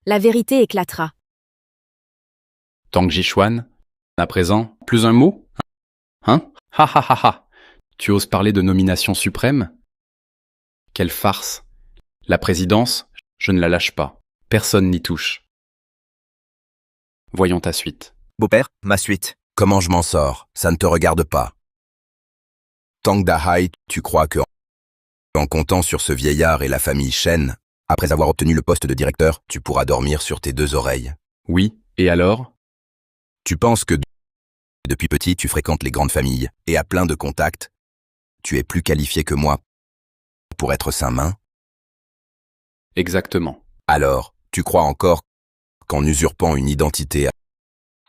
La vérité éclatera. Tang Jixuan, à présent, plus un mot? Hein? Ha ha ha ha. Tu oses parler de nomination suprême? Quelle farce. La présidence, je ne la lâche pas. Personne n'y touche. Voyons ta suite. Beau-père, ma suite. Comment je m'en sors? Ça ne te regarde pas. Tang Dahai, tu crois que, en comptant sur ce vieillard et la famille Shen, après avoir obtenu le poste de directeur, tu pourras dormir sur tes deux oreilles? Oui, et alors? Tu penses que depuis petit tu fréquentes les grandes familles et as plein de contacts? Tu es plus qualifié que moi pour être Saint-Main? Exactement. Alors, tu crois encore qu'en usurpant une identité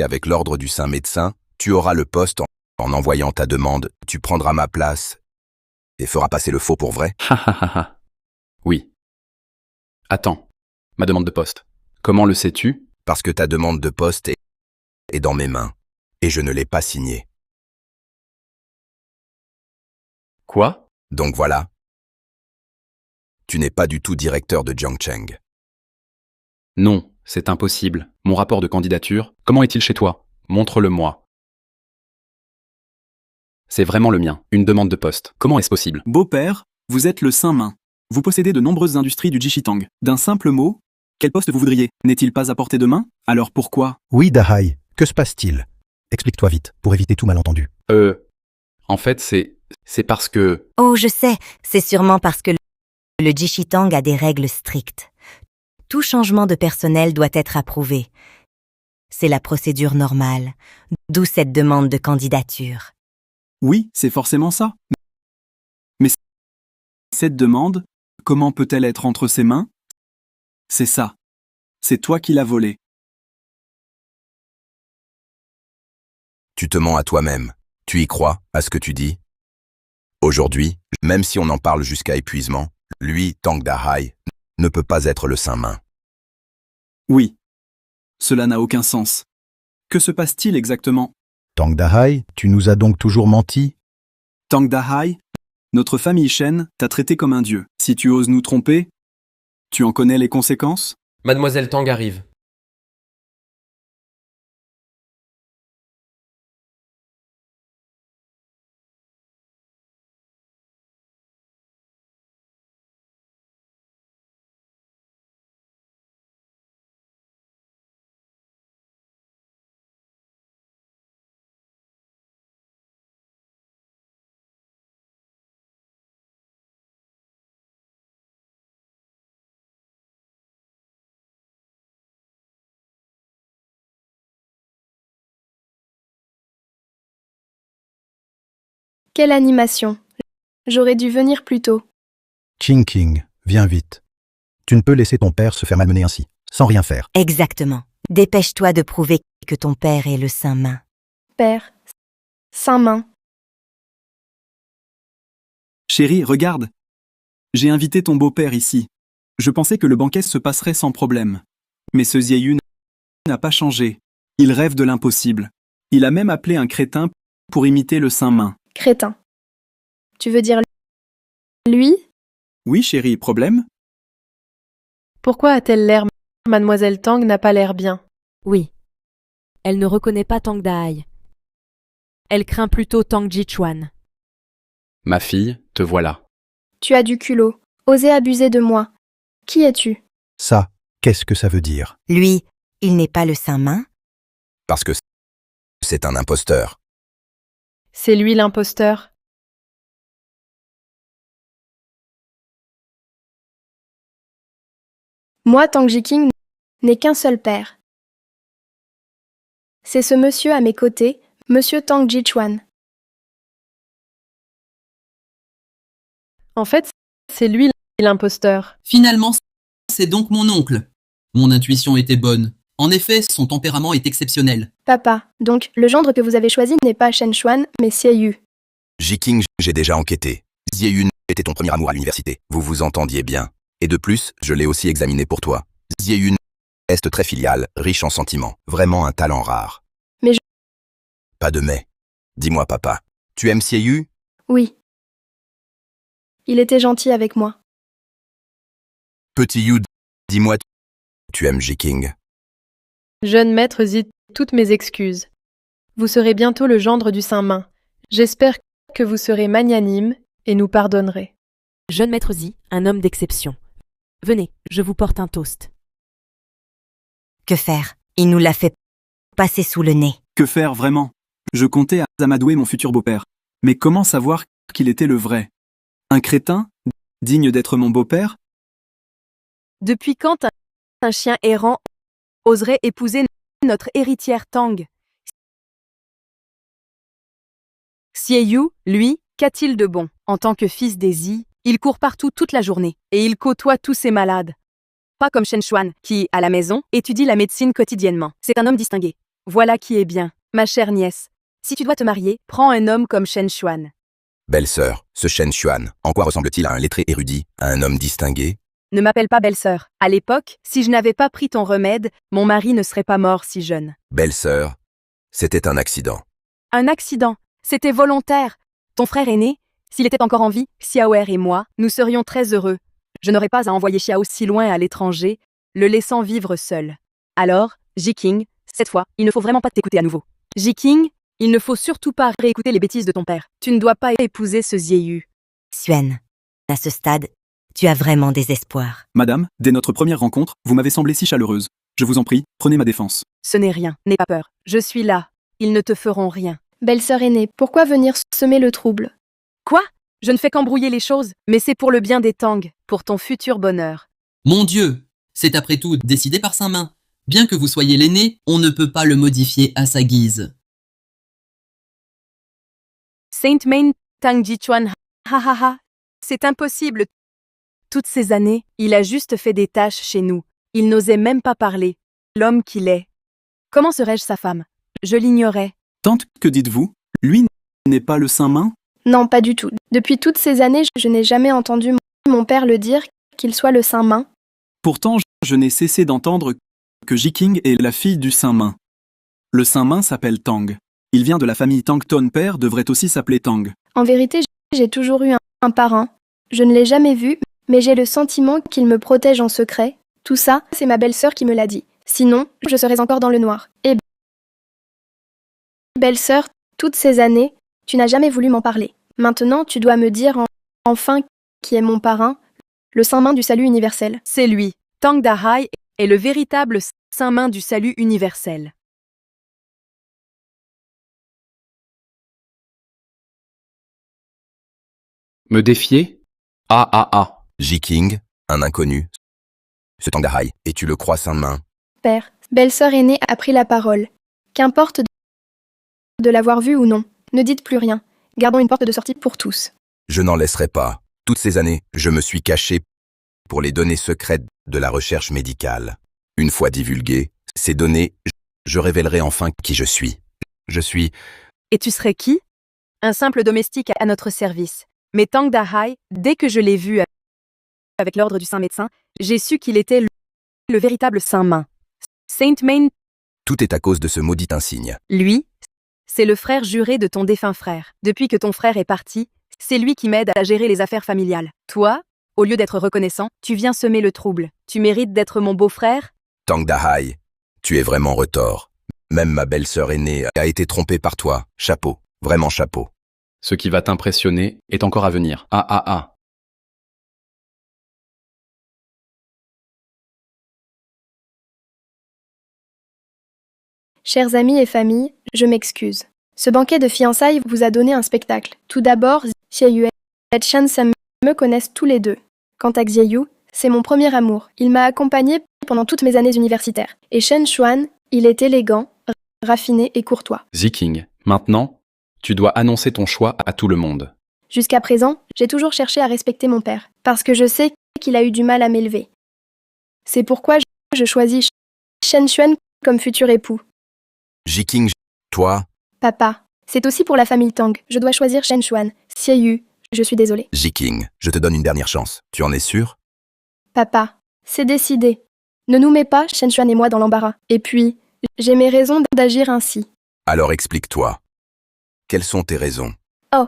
avec l'ordre du Saint Médecin, tu auras le poste en envoyant ta demande, tu prendras ma place et feras passer le faux pour vrai? Ha ha ha ha. Oui. Attends, ma demande de poste. Comment le sais-tu? Parce que ta demande de poste est dans mes mains et je ne l'ai pas signée. Quoi? Donc voilà. Tu n'es pas du tout directeur de Jiangcheng. Non, c'est impossible. Mon rapport de candidature, comment est-il chez toi? Montre-le-moi. C'est vraiment le mien, une demande de poste. Comment est-ce possible? Beau-père, vous êtes le Saint-Main. Vous possédez de nombreuses industries du Jishitang. D'un simple mot, quel poste vous voudriez? N'est-il pas à portée de main? Alors pourquoi? Oui, Dahai, que se passe-t-il? Explique-toi vite, pour éviter tout malentendu. En fait, c'est parce que... Oh, je sais, c'est sûrement parce que le Jishitang a des règles strictes. Tout changement de personnel doit être approuvé. C'est la procédure normale, d'où cette demande de candidature. Oui, c'est forcément ça. Mais cette demande, comment peut-elle être entre ses mains? C'est ça. C'est toi qui l'as volée. Tu te mens à toi-même. Tu y crois, à ce que tu dis? Aujourd'hui, même si on en parle jusqu'à épuisement, lui, Tang Dahai, ne peut pas être le Saint-Main. Oui. Cela n'a aucun sens. Que se passe-t-il exactement? Tang Dahai, tu nous as donc toujours menti? Tang Dahai, notre famille Shen t'a traité comme un dieu. Si tu oses nous tromper, tu en connais les conséquences? Mademoiselle Tang arrive. Quelle animation! J'aurais dû venir plus tôt. Ching King, viens vite. Tu ne peux laisser ton père se faire malmener ainsi, sans rien faire. Exactement. Dépêche-toi de prouver que ton père est le Saint-Main. Père. Saint-Main. Chérie, regarde. J'ai invité ton beau-père ici. Je pensais que le banquet se passerait sans problème. Mais ce Zieyu n'a pas changé. Il rêve de l'impossible. Il a même appelé un crétin pour imiter le Saint-Main. Crétin. Tu veux dire lui? Oui, chérie, problème? Pourquoi a-t-elle l'air Mademoiselle Tang n'a pas l'air bien. Oui. Elle ne reconnaît pas Tang Dahai. Elle craint plutôt Tang Jichuan. Ma fille, te voilà. Tu as du culot. Oser abuser de moi. Qui es-tu? Ça, qu'est-ce que ça veut dire? Lui, il n'est pas le Saint-Main? Parce que c'est un imposteur. C'est lui l'imposteur. Moi, Tang Jiking n'ai qu'un seul père. C'est ce monsieur à mes côtés, monsieur Tang Jichuan. En fait, c'est lui l'imposteur. Finalement, c'est donc mon oncle. Mon intuition était bonne. En effet, son tempérament est exceptionnel. Papa, donc le gendre que vous avez choisi n'est pas Shen Xuan, mais Xie Jiking, j'ai déjà enquêté. Zieyu était ton premier amour à l'université. Vous vous entendiez bien. Et de plus, je l'ai aussi examiné pour toi. Zieyu est très filial, riche en sentiments. Vraiment un talent rare. Mais je... Pas de mais. Dis-moi, papa. Tu aimes Zieyu? Oui. Il était gentil avec moi. Petit Yu, dis-moi, tu aimes Jiking? Jeune maître Zid, toutes mes excuses. Vous serez bientôt le gendre du Saint-Main. J'espère que vous serez magnanime et nous pardonnerez. Jeune maître Zi, un homme d'exception. Venez, je vous porte un toast. Que faire? Il nous l'a fait passer sous le nez. Que faire vraiment? Je comptais amadouer mon futur beau-père. Mais comment savoir qu'il était le vrai? Un crétin? Digne d'être mon beau-père? Depuis quand un chien errant oserait épouser notre héritière Tang? Xieyu, lui, qu'a-t-il de bon? En tant que fils des Zi, il court partout toute la journée, et il côtoie tous ses malades. Pas comme Shen Xuan, qui, à la maison, étudie la médecine quotidiennement. C'est un homme distingué. Voilà qui est bien, ma chère nièce. Si tu dois te marier, prends un homme comme Shen Xuan. Belle-sœur, ce Shen Xuan, en quoi ressemble-t-il à un lettré érudit, à un homme distingué? Ne m'appelle pas belle-sœur. À l'époque, si je n'avais pas pris ton remède, mon mari ne serait pas mort si jeune. Belle-sœur, c'était un accident. Un accident. C'était volontaire. Ton frère aîné, s'il était encore en vie, Xiaoer et moi, nous serions très heureux. Je n'aurais pas à envoyer Xiao si loin à l'étranger, le laissant vivre seul. Alors, Jiking, cette fois, il ne faut vraiment pas t'écouter à nouveau. Jiking, il ne faut surtout pas réécouter les bêtises de ton père. Tu ne dois pas épouser ce Zieyu. Xuan, à ce stade, tu as vraiment des espoirs. Madame, dès notre première rencontre, vous m'avez semblé si chaleureuse. Je vous en prie, prenez ma défense. Ce n'est rien, n'aie pas peur. Je suis là. Ils ne te feront rien. Belle-sœur aînée, pourquoi venir semer le trouble? Quoi? Je ne fais qu'embrouiller les choses, mais c'est pour le bien des Tang, pour ton futur bonheur. Mon Dieu, c'est après tout décidé par Saint-Main. Bien que vous soyez l'aîné, on ne peut pas le modifier à sa guise. Saint Main Tang Jichuan, ha ha ha, c'est impossible. Toutes ces années, il a juste fait des tâches chez nous. Il n'osait même pas parler. L'homme qu'il est. Comment serais-je sa femme? Je l'ignorais. Tante, que dites-vous? Lui n'est pas le Saint-Main? Non, pas du tout. Depuis toutes ces années, je n'ai jamais entendu mon père le dire qu'il soit le Saint-Main. Pourtant, je n'ai cessé d'entendre que Jiking est la fille du Saint-Main. Le Saint-Main s'appelle Tang. Il vient de la famille Tang. Ton père devrait aussi s'appeler Tang. En vérité, j'ai toujours eu un parrain. Je ne l'ai jamais vu, mais j'ai le sentiment qu'il me protège en secret. Tout ça, c'est ma belle-sœur qui me l'a dit. Sinon, je serais encore dans le noir. Et belle-sœur, toutes ces années, tu n'as jamais voulu m'en parler. Maintenant, tu dois me dire enfin qui est mon parrain, le Saint-Main du salut universel. C'est lui. Tang Dahai est le véritable Saint-Main du salut universel. Me défier? Ah. Jiking, un inconnu. Ce Tang Dahai, et tu le crois Saint-Main? Père, belle-sœur aînée a pris la parole. Qu'importe de l'avoir vu ou non, ne dites plus rien. Gardons une porte de sortie pour tous. Je n'en laisserai pas. Toutes ces années, je me suis caché pour les données secrètes de la recherche médicale. Une fois divulguées, ces données, je révélerai enfin qui je suis. Je suis... Et tu serais qui? Un simple domestique à notre service. Mais Tang Dahai, dès que je l'ai vu avec l'ordre du Saint Médecin, j'ai su qu'il était le véritable Saint Main. Saint Main, Tout est à cause de ce maudit insigne. lui, c'est le frère juré de ton défunt frère. Depuis que ton frère est parti, c'est lui qui m'aide à gérer les affaires familiales. Toi, au lieu d'être reconnaissant, tu viens semer le trouble. Tu mérites d'être mon beau-frère? Tang Dahai, tu es vraiment retors. Même ma belle-sœur aînée a été trompée par toi. Chapeau, vraiment chapeau. Ce qui va t'impressionner est encore à venir. Ah ah ah. Chers amis et familles, je m'excuse. Ce banquet de fiançailles vous a donné un spectacle. Tout d'abord, Xie et Chen Sam me connaissent tous les deux. Quant à Xie, c'est mon premier amour. Il m'a accompagné pendant toutes mes années universitaires. Et Shen Xuan, il est élégant, raffiné et courtois. Ziking, maintenant, tu dois annoncer ton choix à tout le monde. Jusqu'à présent, j'ai toujours cherché à respecter mon père, parce que je sais qu'il a eu du mal à m'élever. C'est pourquoi je choisis Shen Xuan comme futur époux. Jiking, toi... Papa, c'est aussi pour la famille Tang. Je dois choisir Shen Xuan. Xie, je suis désolée. Jiking, je te donne une dernière chance. Tu en es sûr? Papa, c'est décidé. Ne nous mets pas, Shen Xuan et moi, dans l'embarras. Et puis, j'ai mes raisons d'agir ainsi. Alors explique-toi. Quelles sont tes raisons? Oh,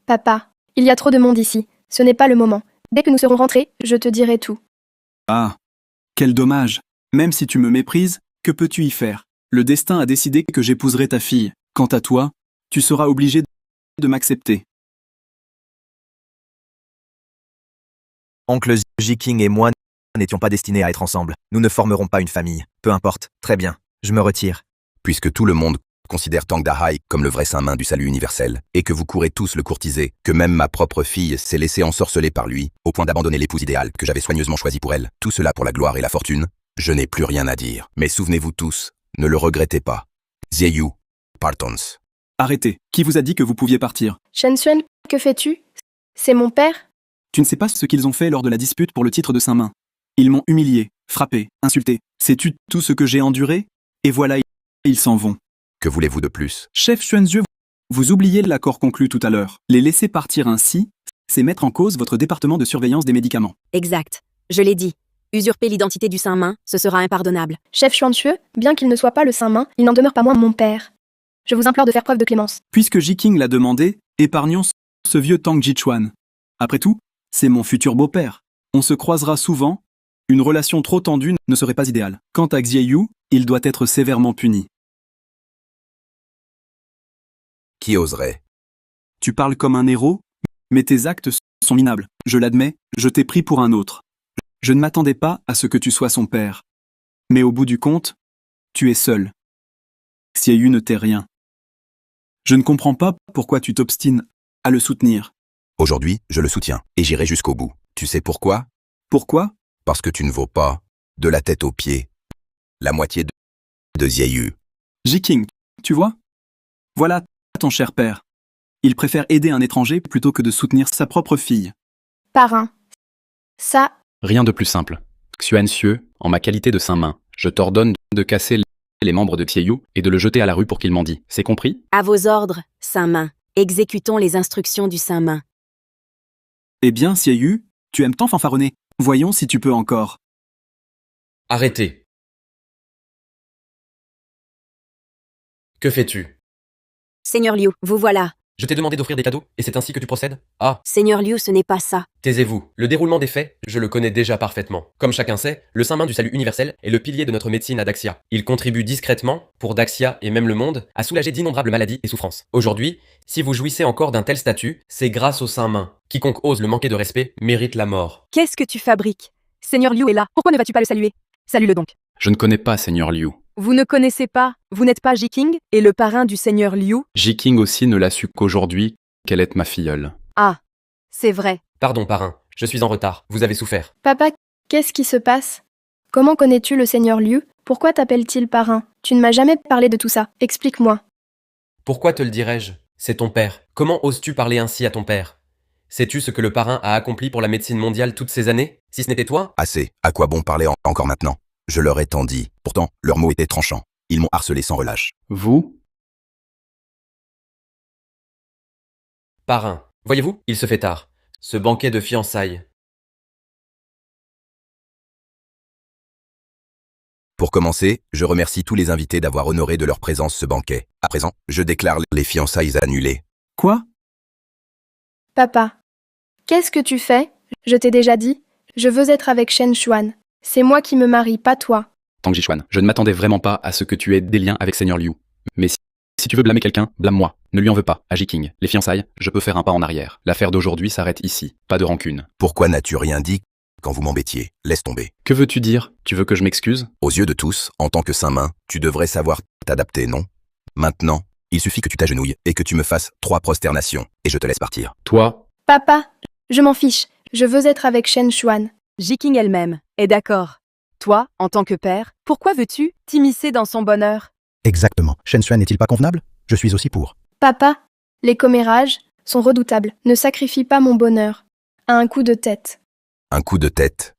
papa, il y a trop de monde ici. Ce n'est pas le moment. Dès que nous serons rentrés, je te dirai tout. Ah, quel dommage. Même si tu me méprises, que peux-tu y faire? Le destin a décidé que j'épouserai ta fille. Quant à toi, tu seras obligé de m'accepter. Oncle Jiking et moi n'étions pas destinés à être ensemble. Nous ne formerons pas une famille. Peu importe. Très bien. Je me retire. Puisque tout le monde considère Tang Dahai comme le vrai saint main du salut universel, et que vous courez tous le courtiser, que même ma propre fille s'est laissée ensorceler par lui, au point d'abandonner l'épouse idéale que j'avais soigneusement choisie pour elle, tout cela pour la gloire et la fortune, je n'ai plus rien à dire. Mais souvenez-vous tous, ne le regrettez pas. Xie, partons. Arrêtez. Qui vous a dit que vous pouviez partir? Shen Xuan, que fais-tu? C'est mon père? Tu ne sais pas ce qu'ils ont fait lors de la dispute pour le titre de Saint-Main. Ils m'ont humilié, frappé, insulté. Sais-tu tout ce que j'ai enduré? Et voilà, ils s'en vont. Que voulez-vous de plus? Chef Xuanzue, vous oubliez l'accord conclu tout à l'heure. Les laisser partir ainsi, c'est mettre en cause votre département de surveillance des médicaments. Exact. Je l'ai dit. Usurper l'identité du Saint Main, ce sera impardonnable. Chef Xuanzue, bien qu'il ne soit pas le saint main, il n'en demeure pas moins mon père. Je vous implore de faire preuve de clémence. Puisque Jiking l'a demandé, épargnons ce vieux Tang Jichuan. Après tout, c'est mon futur beau-père. On se croisera souvent. Une relation trop tendue ne serait pas idéale. Quant à Xie, il doit être sévèrement puni. Qui oserait? Tu parles comme un héros, mais tes actes sont minables. Je l'admets, je t'ai pris pour un autre. Je ne m'attendais pas à ce que tu sois son père. Mais au bout du compte, tu es seul. Xie ne t'est rien. Je ne comprends pas pourquoi tu t'obstines à le soutenir. Aujourd'hui, je le soutiens, et j'irai jusqu'au bout. Tu sais pourquoi? Pourquoi? Parce que tu ne vaux pas, de la tête aux pieds, la moitié de Xie. Jiking, tu vois? Voilà ton cher père. Il préfère aider un étranger plutôt que de soutenir sa propre fille. Parrain. Ça, Rien de plus simple. Xuanzue, en ma qualité de saint main, je t'ordonne de casser les membres de Xie et de le jeter à la rue pour qu'il mendie. C'est compris? À vos ordres, Saint Main. Exécutons les instructions du Saint Main. Eh bien, Xie, tu aimes tant fanfaronner. Voyons si tu peux encore. Arrêtez. Que fais-tu? Seigneur Liu, vous voilà. Je t'ai demandé d'offrir des cadeaux, et c'est ainsi que tu procèdes? Ah, Seigneur Liu, ce n'est pas ça. taisez-vous. Le déroulement des faits, je le connais déjà parfaitement. Comme chacun sait, le Saint Main du salut universel est le pilier de notre médecine à Daxia. Il contribue discrètement, pour Daxia et même le monde, à soulager d'innombrables maladies et souffrances. Aujourd'hui, si vous jouissez encore d'un tel statut, c'est grâce au Saint Main. Quiconque ose le manquer de respect mérite la mort. Qu'est-ce que tu fabriques? Seigneur Liu est là. Pourquoi ne vas-tu pas le saluer? Salue-le donc. Je ne connais pas Seigneur Liu. Vous ne connaissez pas? Vous n'êtes pas Jiking et le parrain du Seigneur Liu? Jiking aussi ne l'a su qu'aujourd'hui qu'elle est ma filleule. Ah, c'est vrai. Pardon, parrain, je suis en retard, vous avez souffert. papa, qu'est-ce qui se passe? Comment connais-tu le Seigneur Liu? Pourquoi t'appelle-t-il parrain? Tu ne m'as jamais parlé de tout ça. Explique-moi. Pourquoi te le dirais-je? C'est ton père. Comment oses-tu parler ainsi à ton père? Sais-tu ce que le parrain a accompli pour la médecine mondiale toutes ces années? Si ce n'était toi? Assez, à quoi bon parler encore maintenant? Je leur ai tant dit. Pourtant, leurs mots étaient tranchants. Ils m'ont harcelé sans relâche. Vous? Parrain. Voyez-vous, il se fait tard. Ce banquet de fiançailles. Pour commencer, je remercie tous les invités d'avoir honoré de leur présence ce banquet. À présent, je déclare les fiançailles annulées. Quoi? Papa, qu'est-ce que tu fais? Je t'ai déjà dit, je veux être avec Shen Xuan. C'est moi qui me marie, pas toi. Tang Jichuan, je ne m'attendais vraiment pas à ce que tu aies des liens avec Seigneur Liu. Mais si tu veux blâmer quelqu'un, blâme-moi. Ne lui en veux pas. À Jiking, les fiançailles, je peux faire un pas en arrière. L'affaire d'aujourd'hui s'arrête ici. Pas de rancune. Pourquoi n'as-tu rien dit quand vous m'embêtiez? Laisse tomber. Que veux-tu dire? Tu veux que je m'excuse? Aux yeux de tous, en tant que Saint-Main, tu devrais savoir t'adapter, non? Maintenant, il suffit que tu t'agenouilles et que tu me fasses 3 prosternations, et je te laisse partir. Toi, Papa, je m'en fiche, je veux être avec Shen Xuan. Jiking elle-même est d'accord. Toi, en tant que père, pourquoi veux-tu t'immiscer dans son bonheur? Exactement. Shen Xuan n'est-il pas convenable? Je suis aussi pour. Papa, les commérages sont redoutables. Ne sacrifie pas mon bonheur à un coup de tête. Un coup de tête.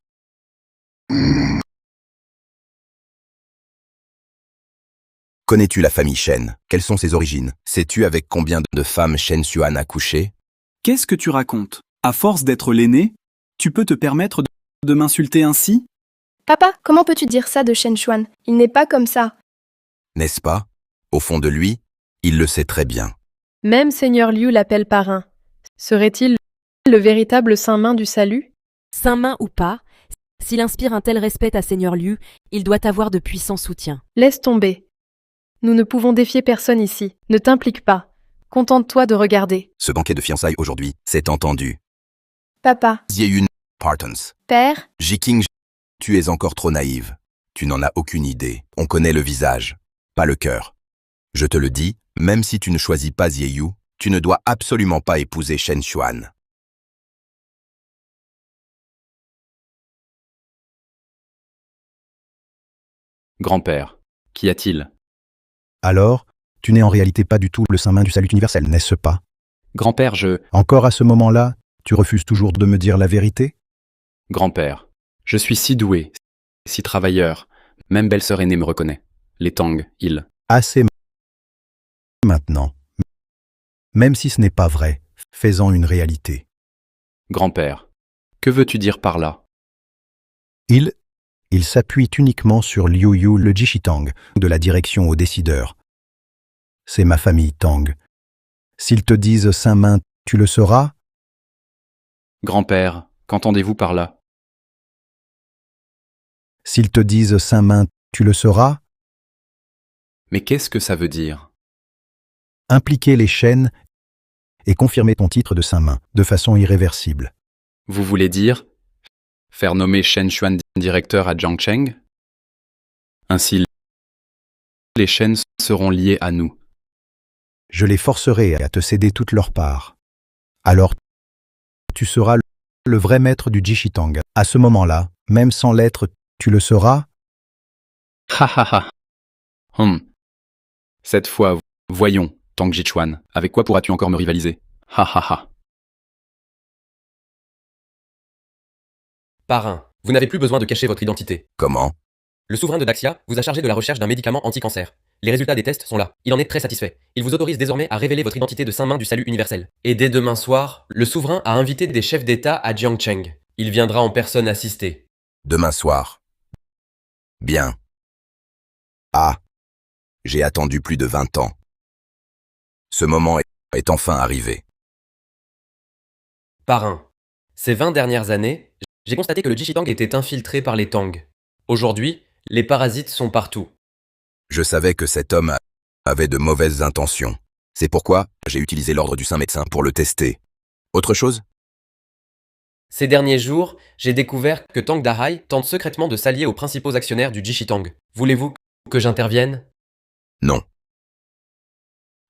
Connais-tu la famille Shen? Quelles sont ses origines? Sais-tu avec combien de femmes Shen Xuan a couché? Qu'est-ce que tu racontes? À force d'être l'aîné, tu peux te permettre de m'insulter ainsi? Papa, comment peux-tu dire ça de Shen Xuan? Il n'est pas comme ça. N'est-ce pas? Au fond de lui, il le sait très bien. Même Seigneur Liu l'appelle parrain. Serait-il le véritable Saint-Main du salut? Saint-Main ou pas, s'il inspire un tel respect à Seigneur Liu, il doit avoir de puissants soutiens. Laisse tomber. Nous ne pouvons défier personne ici. Ne t'implique pas. Contente-toi de regarder. Ce banquet de fiançailles aujourd'hui, c'est entendu. Papa, Zieyun Partons. père, Jiking, tu es encore trop naïve. Tu n'en as aucune idée. On connaît le visage, pas le cœur. Je te le dis, même si tu ne choisis pas Zieyu, tu ne dois absolument pas épouser Shen Xuan. grand-père, qu'y a-t-il? Alors, tu n'es en réalité pas du tout le Saint-Main du salut universel, n'est-ce pas? Grand-père, Encore à ce moment-là, tu refuses toujours de me dire la vérité? Grand-père, je suis si doué, si travailleur, même belle-sœur aînée me reconnaît. Les Tang, ils... Assez maintenant. Même si ce n'est pas vrai, fais-en une réalité. Grand-père, que veux-tu dire par là? Il s'appuie uniquement sur Liu Yu le Jishitang, de la direction aux décideurs. C'est ma famille Tang. S'ils te disent Saint-Main, tu le sauras? Grand-père, qu'entendez-vous par là? S'ils te disent Saint-Main, tu le sauras? Mais qu'est-ce que ça veut dire? Impliquer les chaînes et confirmer ton titre de Saint-Main, de façon irréversible. Vous voulez dire faire nommer Shen Xuan directeur à Jiangcheng? Ainsi, les chaînes seront liées à nous. Je les forcerai à te céder toute leur part. Alors, tu seras le vrai maître du Jishitang. À ce moment-là, même sans l'être, tu le sauras? Ha ha ha. Cette fois, voyons, Tang Jichuan, avec quoi pourras-tu encore me rivaliser? Ha ha ha. Parrain, vous n'avez plus besoin de cacher votre identité. Comment? Le souverain de Daxia vous a chargé de la recherche d'un médicament anti-cancer. Les résultats des tests sont là. Il en est très satisfait. Il vous autorise désormais à révéler votre identité de Saint-Main du salut universel. Et dès demain soir, le souverain a invité des chefs d'État à Jiangcheng. Il viendra en personne assister. Demain soir. Bien. Ah. J'ai attendu plus de 20 ans. Ce moment est enfin arrivé. Parrain, ces 20 dernières années, j'ai constaté que le Jishitang était infiltré par les Tang. Aujourd'hui, les parasites sont partout. Je savais que cet homme avait de mauvaises intentions. C'est pourquoi j'ai utilisé l'ordre du Saint Médecin pour le tester. Autre chose? Ces derniers jours, j'ai découvert que Tang Dahai tente secrètement de s'allier aux principaux actionnaires du Jishitang. Voulez-vous que j'intervienne? Non.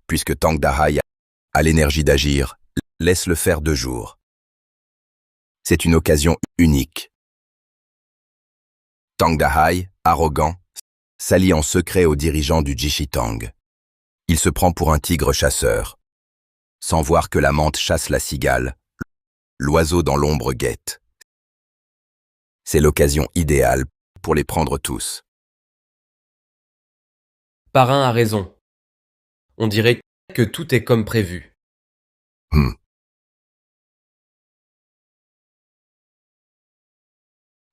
Puisque Tang Dahai a l'énergie d'agir, laisse-le faire 2 jours. C'est une occasion unique. Tang Dahai, arrogant, s'allie en secret aux dirigeants du Jishitang. Il se prend pour un tigre chasseur. Sans voir que la menthe chasse la cigale, l'oiseau dans l'ombre guette. C'est l'occasion idéale pour les prendre tous. Parrain a raison. On dirait que tout est comme prévu.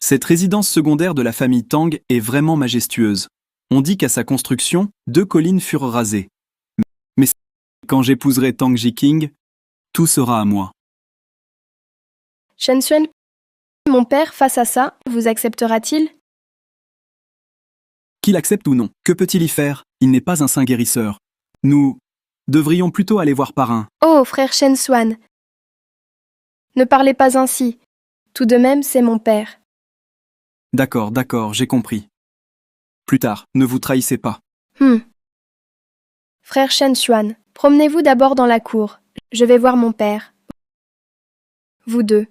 Cette résidence secondaire de la famille Tang est vraiment majestueuse. On dit qu'à sa construction, 2 collines furent rasées. Mais quand j'épouserai Tang Jiqing, tout sera à moi. Shen Xuan, mon père, face à ça, vous acceptera-t-il? Qu'il accepte ou non, que peut-il y faire? Il n'est pas un saint guérisseur. Nous devrions plutôt aller voir Parrain. Oh, frère Shen Xuan, ne parlez pas ainsi. Tout de même, c'est mon père. D'accord, j'ai compris. Plus tard, ne vous trahissez pas. Frère Shen Xuan, promenez-vous d'abord dans la cour. Je vais voir mon père. Vous deux.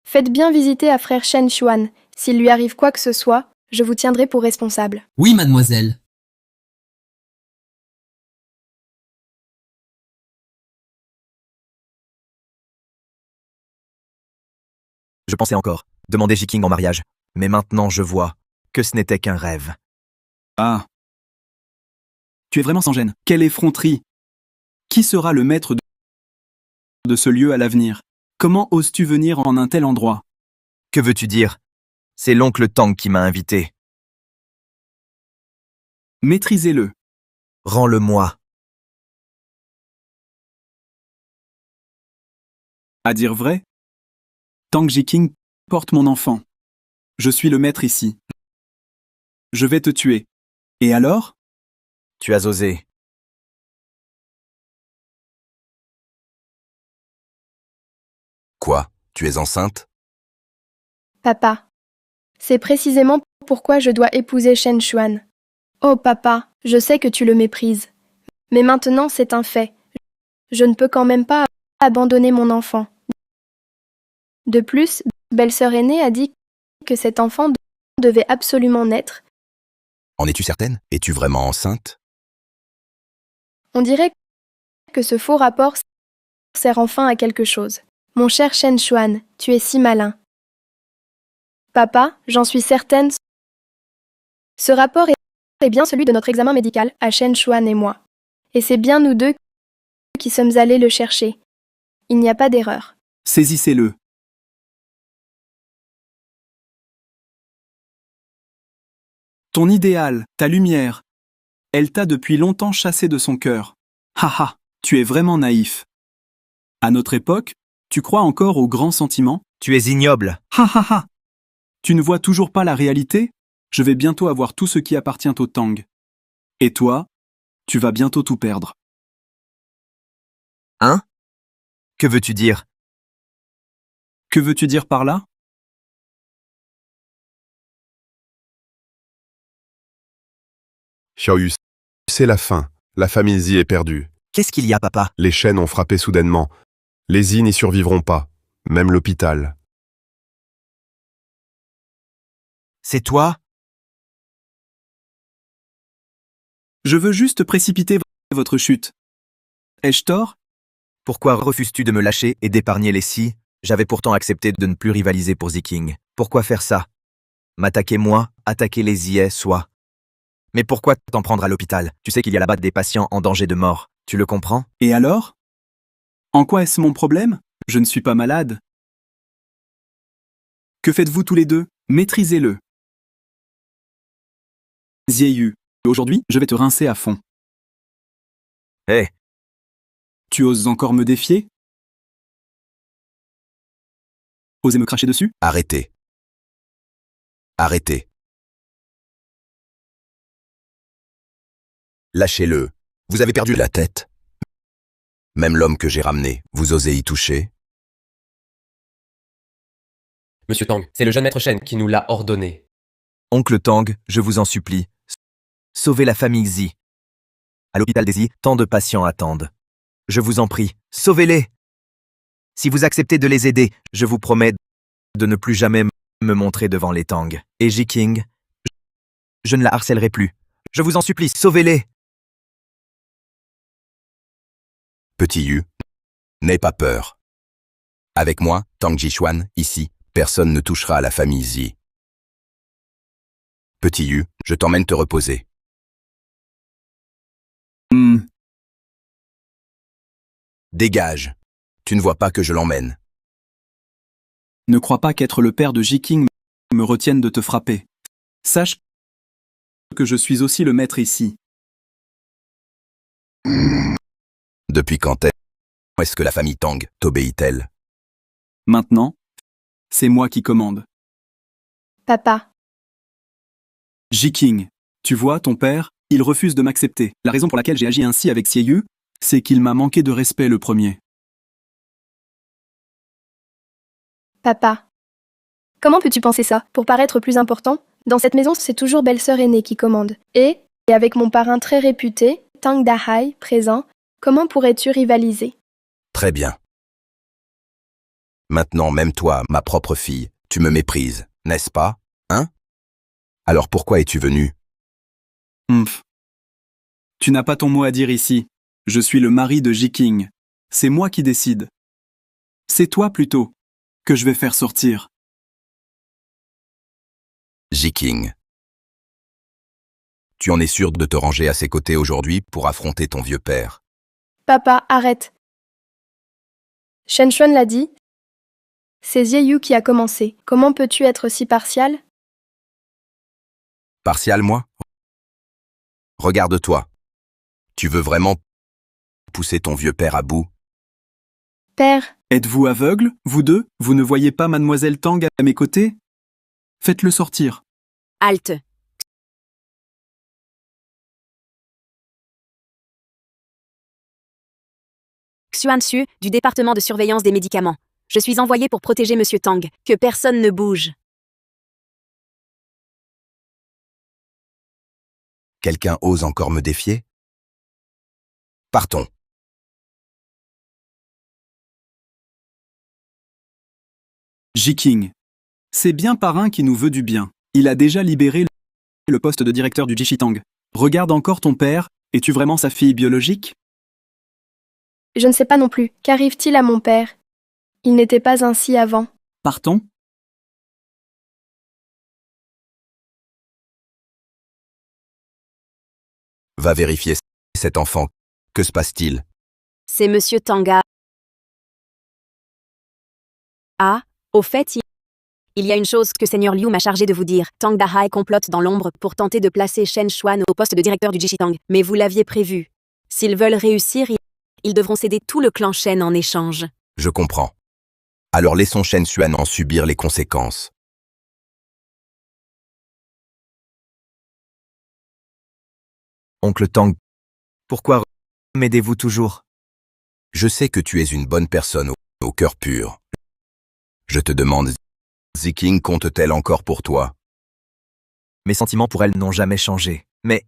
Faites bien visiter à frère Shen Xuan. S'il lui arrive quoi que ce soit, je vous tiendrai pour responsable. Oui, mademoiselle. Je pensais encore demander Jiqing en mariage, mais maintenant je vois que ce n'était qu'un rêve. Ah. Tu es vraiment sans gêne. Quelle effronterie. Qui sera le maître de ce lieu à l'avenir? Comment oses-tu venir en un tel endroit? Que veux-tu dire? C'est l'oncle Tang qui m'a invité. Maîtrisez-le. Rends-le-moi. À dire vrai, Tang Jiqing porte mon enfant. Je suis le maître ici. Je vais te tuer. Et alors? Tu as osé. Quoi? Tu es enceinte? Papa. C'est précisément pourquoi je dois épouser Shen Xuan. Oh papa, je sais que tu le méprises. Mais maintenant c'est un fait. Je ne peux quand même pas abandonner mon enfant. De plus, belle-sœur aînée a dit que cet enfant devait absolument naître. En es-tu certaine? Es-tu vraiment enceinte? On dirait que ce faux rapport sert enfin à quelque chose. Mon cher Shen Xuan, tu es si malin. Papa, j'en suis certaine. Ce rapport est bien celui de notre examen médical à Shen Xuan et moi. Et c'est bien nous deux qui sommes allés le chercher. Il n'y a pas d'erreur. Saisissez-le. Ton idéal, ta lumière, elle t'a depuis longtemps chassé de son cœur. Haha, tu es vraiment naïf. À notre époque, tu crois encore aux grands sentiments? Tu es ignoble. Ha. Tu ne vois toujours pas la réalité? Je vais bientôt avoir tout ce qui appartient au Tang. Et toi, tu vas bientôt tout perdre. Hein? Que veux-tu dire? Que veux-tu dire par là? Xiaoyu, c'est la fin. La famille Zi est perdue. Qu'est-ce qu'il y a, papa? Les Shen ont frappé soudainement. Les Zi n'y survivront pas. Même l'hôpital. C'est toi? Je veux juste précipiter votre chute. Ai-je tort? Pourquoi refuses-tu de me lâcher et d'épargner les Si? J'avais pourtant accepté de ne plus rivaliser pour Ziking. Pourquoi faire ça? M'attaquer moi, attaquer les Ziais, soit. Mais pourquoi t'en prendre à l'hôpital? Tu sais qu'il y a là-bas des patients en danger de mort. Tu le comprends? Et alors? En quoi est-ce mon problème? Je ne suis pas malade. Que faites-vous tous les deux? Maîtrisez-le. Zieyu, aujourd'hui, je vais te rincer à fond. Hé! Tu oses encore me défier? Osez me cracher dessus? Arrêtez. Arrêtez. Lâchez-le. Vous avez perdu la tête. Même l'homme que j'ai ramené, vous osez y toucher? Monsieur Tang, c'est le jeune maître Shen qui nous l'a ordonné. Oncle Tang, je vous en supplie. Sauvez la famille Zi. À l'hôpital des Zi, tant de patients attendent. Je vous en prie, sauvez-les! Si vous acceptez de les aider, je vous promets de ne plus jamais me montrer devant les Tang. Et Jiqing, je ne la harcèlerai plus. Je vous en supplie, sauvez-les! Petit Yu, n'aie pas peur. Avec moi, Tang Jixuan, ici, personne ne touchera à la famille Zi. Petit Yu, je t'emmène te reposer. Dégage. Tu ne vois pas que je l'emmène. Ne crois pas qu'être le père de Jiqing me retiennent de te frapper. Sache que je suis aussi le maître ici. Depuis quand est-ce que la famille Tang t'obéit-elle? Maintenant, c'est moi qui commande. Papa, Ji-King, tu vois, ton père, il refuse de m'accepter. La raison pour laquelle j'ai agi ainsi avec Xie, c'est qu'il m'a manqué de respect le premier. papa. Comment peux-tu penser ça? Pour paraître plus important? Dans cette maison, c'est toujours belle-sœur aînée qui commande. Et avec mon parrain très réputé, Tang Dahai, présent, comment pourrais-tu rivaliser? Très bien. Maintenant, même toi, ma propre fille, tu me méprises, n'est-ce pas? Hein? Alors pourquoi es-tu venu? Humph. Tu n'as pas ton mot à dire ici. Je suis le mari de Ji-King. C'est moi qui décide. C'est toi plutôt que je vais faire sortir. Ji-King. Tu en es sûr de te ranger à ses côtés aujourd'hui pour affronter ton vieux père? Papa, arrête. Shen Xuan l'a dit. C'est Zieyu qui a commencé. Comment peux-tu être si partial? Partial, moi? Regarde-toi. Tu veux vraiment pousser ton vieux père à bout? Père, Êtes-vous aveugle, vous deux? Vous ne voyez pas mademoiselle Tang à mes côtés? Faites-le sortir. Halte. Xuan Xue, du département de surveillance des médicaments. Je suis envoyé pour protéger Monsieur Tang. Que personne ne bouge. Quelqu'un ose encore me défier? Partons. Ji-King. C'est bien parrain qui nous veut du bien. Il a déjà libéré le poste de directeur du Jichitang. Regarde encore ton père. Es-tu vraiment sa fille biologique? je ne sais pas non plus. Qu'arrive-t-il à mon père? Il n'était pas ainsi avant. Partons. Va vérifier cet enfant. Que se passe-t-il? C'est Monsieur Tanga. Ah, au fait, il y a une chose que Seigneur Liu m'a chargé de vous dire. Tang Dahai complote dans l'ombre pour tenter de placer Shen Xuan au poste de directeur du Jichitang. Mais vous l'aviez prévu. S'ils veulent réussir, ils devront céder tout le clan Shen en échange. Je comprends. Alors laissons Shen Xuan en subir les conséquences. Oncle Tang, pourquoi m'aidez-vous toujours? Je sais que tu es une bonne personne au cœur pur. Je te demande, Ji-King compte-t-elle encore pour toi? Mes sentiments pour elle n'ont jamais changé, mais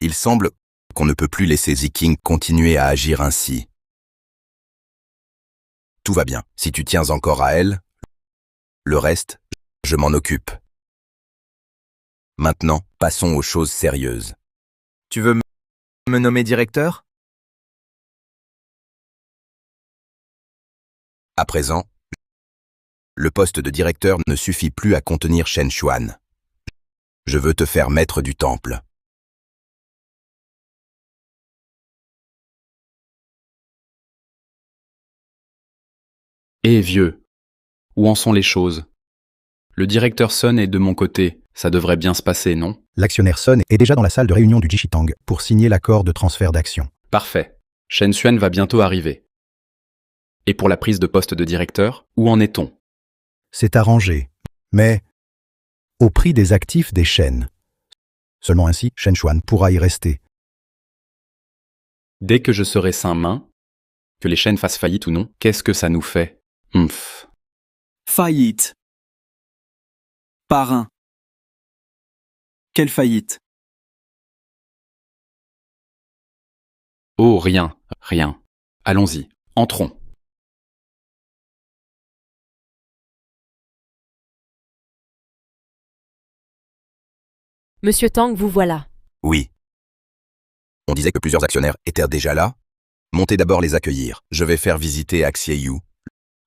Il semble qu'on ne peut plus laisser Ji-King continuer à agir ainsi. Tout va bien. Si tu tiens encore à elle, le reste, je m'en occupe. Maintenant, passons aux choses sérieuses. tu veux me nommer directeur? À présent, le poste de directeur ne suffit plus à contenir Shen Xuan. Je veux te faire maître du temple. Eh vieux, où en sont les choses? Le directeur Sun est de mon côté, ça devrait bien se passer, non? L'actionnaire Sun est déjà dans la salle de réunion du Jichitang pour signer l'accord de transfert d'actions. Parfait. Shen Xuan va bientôt arriver. Et pour la prise de poste de directeur, où en est-on? C'est arrangé, mais au prix des actifs des Shen. Seulement ainsi, Shen Xuan pourra y rester. Dès que je serai sain main, que les Shen fassent faillite ou non, qu'est-ce que ça nous fait? Humph. Faillite. Parrain. Quelle faillite? Oh, rien, rien. Allons-y, entrons. Monsieur Tang, vous voilà. Oui. On disait que plusieurs actionnaires étaient déjà là. Montez d'abord les accueillir. Je vais faire visiter à Xie Yu,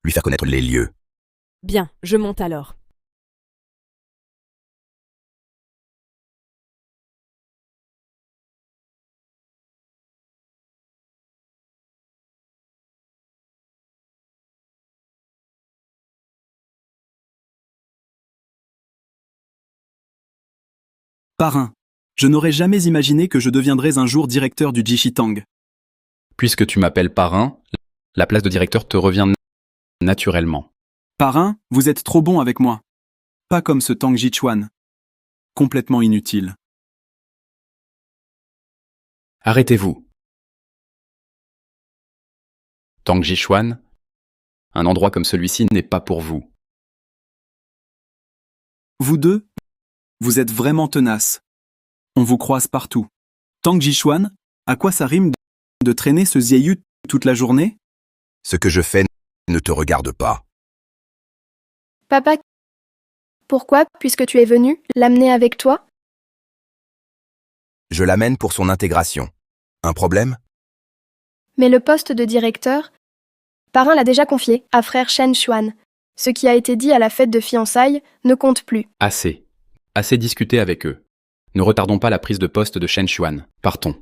lui faire connaître les lieux. Bien, je monte alors. Parrain, je n'aurais jamais imaginé que je deviendrais un jour directeur du Jishitang. Puisque tu m'appelles parrain, la place de directeur te revient naturellement. Parrain, vous êtes trop bon avec moi. Pas comme ce Tang Jichuan. Complètement inutile. Arrêtez-vous. Tang Jichuan, un endroit comme celui-ci n'est pas pour vous. Vous deux, vous êtes vraiment tenaces. On vous croise partout. Tang Jichuan, à quoi ça rime de traîner ce Zieyu toute la journée? Ce que je fais ne te regarde pas. Papa, pourquoi, puisque tu es venu, l'amener avec toi? Je l'amène pour son intégration. Un problème? Mais le poste de directeur, Parrain l'a déjà confié à frère Shen Xuan. Ce qui a été dit à la fête de fiançailles ne compte plus. Assez. Assez discuté avec eux. Ne retardons pas la prise de poste de Shen Xuan. Partons.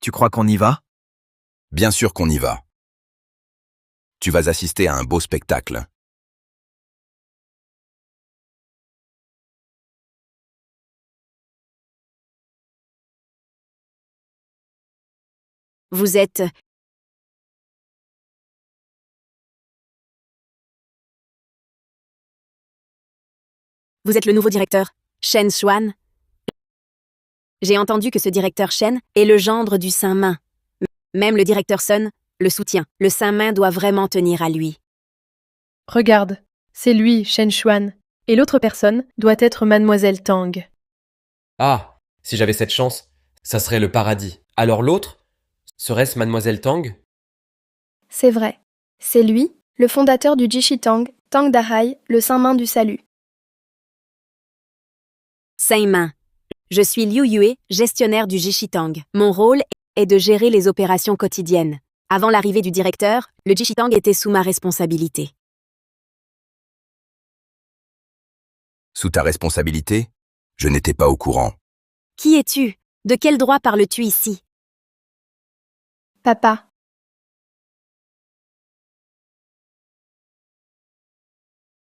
Tu crois qu'on y va? Bien sûr qu'on y va. Tu vas assister à un beau spectacle. Vous êtes... Vous êtes le nouveau directeur, Shen Xuan. J'ai entendu que ce directeur Shen est le gendre du Saint-Main. Même le directeur Sun le soutient. Le Saint-Main doit vraiment tenir à lui. Regarde, c'est lui, Shen Xuan. Et l'autre personne doit être Mademoiselle Tang. Ah, si j'avais cette chance, ça serait le paradis. Alors l'autre, serait-ce Mademoiselle Tang? C'est vrai. C'est lui, le fondateur du Jishitang, Tang Dahai, le Saint-Main du Salut. Saint-Main. Je suis Liu Yue, gestionnaire du Jishitang. Mon rôle est de gérer les opérations quotidiennes. Avant l'arrivée du directeur, le Jishitang était sous ma responsabilité. Sous ta responsabilité? Je n'étais pas au courant. Qui es-tu? De quel droit parles-tu ici? Papa.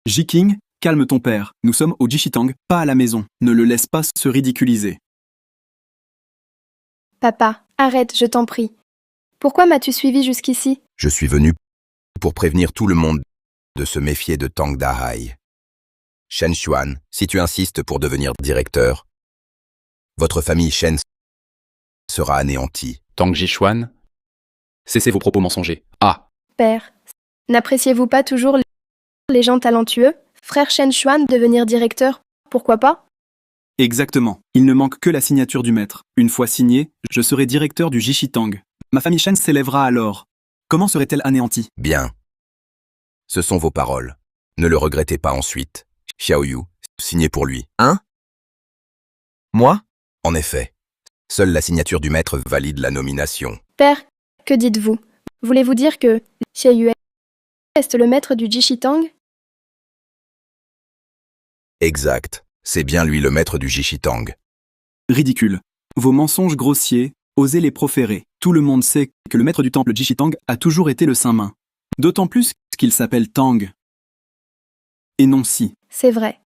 Jiking, calme ton père. Nous sommes au Jishitang, pas à la maison. Ne le laisse pas se ridiculiser. Papa, arrête, je t'en prie. Pourquoi m'as-tu suivi jusqu'ici? Je suis venu pour prévenir tout le monde de se méfier de Tang Dahai. Shen Xuan, si tu insistes pour devenir directeur, votre famille Shen sera anéantie. Tang Jichuan, cessez vos propos mensongers. Ah! Père, n'appréciez-vous pas toujours les gens talentueux? Frère Shen Xuan devenir directeur, pourquoi pas? Exactement. Il ne manque que la signature du maître. Une fois signé, je serai directeur du Jishitang. Ma famille Shen s'élèvera alors. Comment serait-elle anéantie? Bien. Ce sont vos paroles. Ne le regrettez pas ensuite. Xiaoyu, signé pour lui. Hein? Moi? En effet. Seule la signature du maître valide la nomination. Père, que dites-vous? Voulez-vous dire que Xie Yue reste le maître du Jishitang? Exact. C'est bien lui le maître du Jishitang. Ridicule. Vos mensonges grossiers, osez les proférer. Tout le monde sait que le maître du temple Jishitang a toujours été le Saint-Main. D'autant plus qu'il s'appelle Tang. Et non Si. C'est vrai.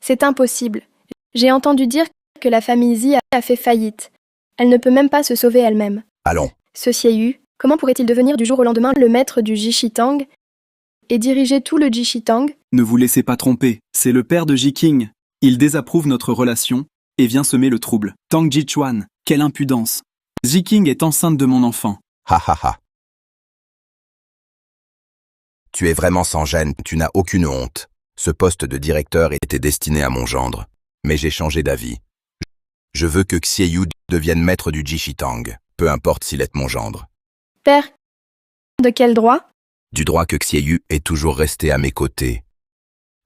C'est impossible. J'ai entendu dire que la famille Zi a fait faillite. Elle ne peut même pas se sauver elle-même. Allons. Ce Xie comment pourrait-il devenir du jour au lendemain le maître du Jishitang et diriger tout le Jishitang? Ne vous laissez pas tromper, c'est le père de Jiking. Il désapprouve notre relation et vient semer le trouble. Tang Jichuan, quelle impudence. Jiking est enceinte de mon enfant. Ha ha ha. Tu es vraiment sans gêne, tu n'as aucune honte. Ce poste de directeur était destiné à mon gendre. Mais j'ai changé d'avis. Je veux que Xiaoyu devienne maître du Jishitang, peu importe s'il est mon gendre. Père, de quel droit? Du droit que Xiaoyu est toujours resté à mes côtés.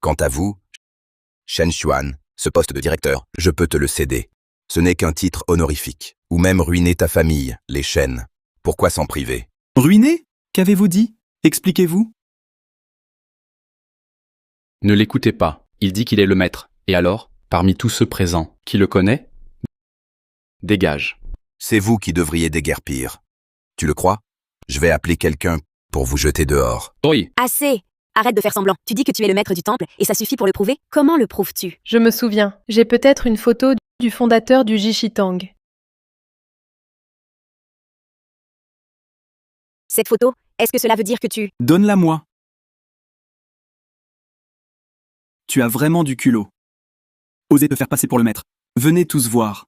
Quant à vous, Shen Xuan, ce poste de directeur, je peux te le céder. Ce n'est qu'un titre honorifique. Ou même ruiner ta famille, les Shen. Pourquoi s'en priver? Ruiné? Qu'avez-vous dit? Expliquez-vous. Ne l'écoutez pas. Il dit qu'il est le maître. Et alors, parmi tous ceux présents, qui le connaît? Dégage. C'est vous qui devriez déguerpir. Tu le crois? Je vais appeler quelqu'un pour vous jeter dehors. Oui. Assez! Arrête de faire semblant. Tu dis que tu es le maître du temple, et ça suffit pour le prouver? Comment le prouves-tu? Je me souviens. J'ai peut-être une photo du fondateur du Jishitang. Cette photo, est-ce que cela veut dire que tu... Donne-la-moi. Tu as vraiment du culot. Osez te faire passer pour le maître. Venez tous voir.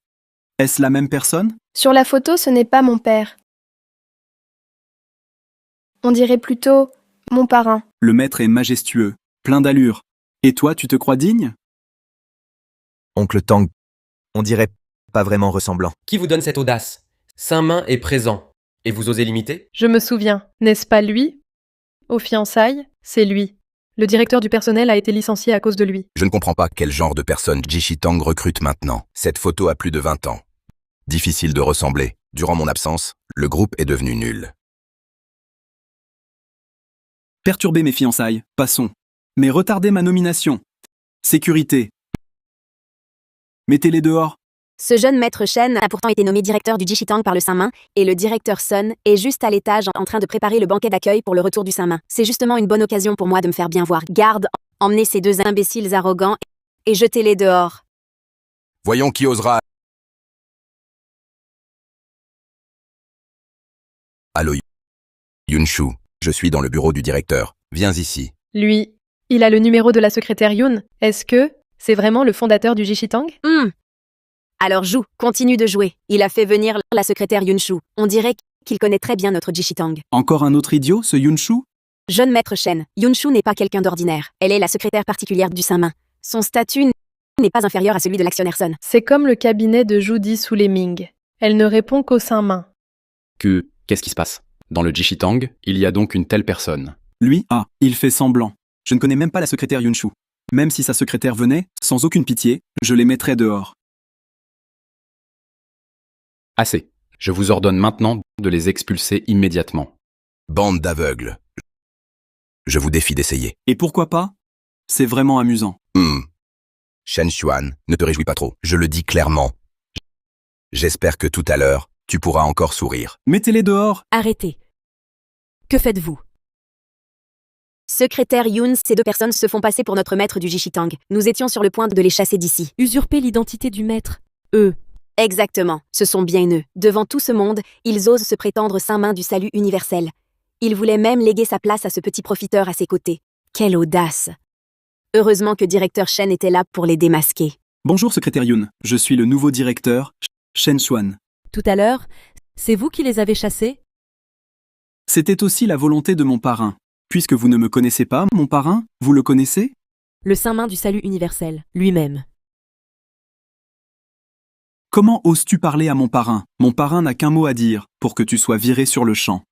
Est-ce la même personne? Sur la photo, ce n'est pas mon père. On dirait plutôt mon parrain. Le maître est majestueux, plein d'allure. Et toi, tu te crois digne? Oncle Tang, on dirait pas vraiment ressemblant. Qui vous donne cette audace? Saint-Main est présent. Et vous osez l'imiter? Je me souviens. N'est-ce pas lui? Aux fiançailles, c'est lui. Le directeur du personnel a été licencié à cause de lui. Je ne comprends pas quel genre de personne Jishitang recrute maintenant. Cette photo a plus de 20 ans. Difficile de ressembler. Durant mon absence, le groupe est devenu nul. Perturber mes fiançailles, passons. Mais retardez ma nomination. Sécurité. Mettez-les dehors. Ce jeune maître Shen a pourtant été nommé directeur du Jishitang par le Saint-Main, et le directeur Sun est juste à l'étage en train de préparer le banquet d'accueil pour le retour du Saint-Main. C'est justement une bonne occasion pour moi de me faire bien voir. Garde, emmenez ces deux imbéciles arrogants et jetez-les dehors. Voyons qui osera. Allô, Yunshu, je suis dans le bureau du directeur. Viens ici. Lui, il a le numéro de la secrétaire Yoon. Est-ce que c'est vraiment le fondateur du Jishitang? Alors joue, continue de jouer. Il a fait venir la secrétaire Yunshu. On dirait qu'il connaît très bien notre Jishitang. Encore un autre idiot, ce Yunshu? Jeune maître Shen, Yunshu n'est pas quelqu'un d'ordinaire. Elle est la secrétaire particulière du Saint-Main. Son statut n'est pas inférieur à celui de l'actionnaire Sun. C'est comme le cabinet de Judy sous les Ming. Elle ne répond qu'au Saint-Main. Qu'est-ce qui se passe? Dans le Jishitang, il y a donc une telle personne. Lui, il fait semblant. Je ne connais même pas la secrétaire Yunshu. Même si sa secrétaire venait, sans aucune pitié, je les mettrais dehors. Assez. Je vous ordonne maintenant de les expulser immédiatement. Bande d'aveugles. Je vous défie d'essayer. Et pourquoi pas? C'est vraiment amusant. Shen Xuan, ne te réjouis pas trop. Je le dis clairement. J'espère que tout à l'heure, tu pourras encore sourire. Mettez-les dehors. Arrêtez. Que faites-vous? Secrétaire Yoon, ces deux personnes se font passer pour notre maître du Jishitang. Nous étions sur le point de les chasser d'ici. Usurper l'identité du maître. Exactement, ce sont bien eux. Devant tout ce monde, ils osent se prétendre Saint-Main du salut universel. Ils voulaient même léguer sa place à ce petit profiteur à ses côtés. Quelle audace! Heureusement que directeur Shen était là pour les démasquer. Bonjour secrétaire Yoon, je suis le nouveau directeur, Shen Xuan. Tout à l'heure, c'est vous qui les avez chassés? C'était aussi la volonté de mon parrain. Puisque vous ne me connaissez pas, mon parrain, vous le connaissez? Le Saint-Main du salut universel, lui-même. Comment oses-tu parler à mon parrain? Mon parrain n'a qu'un mot à dire, pour que tu sois viré sur le champ.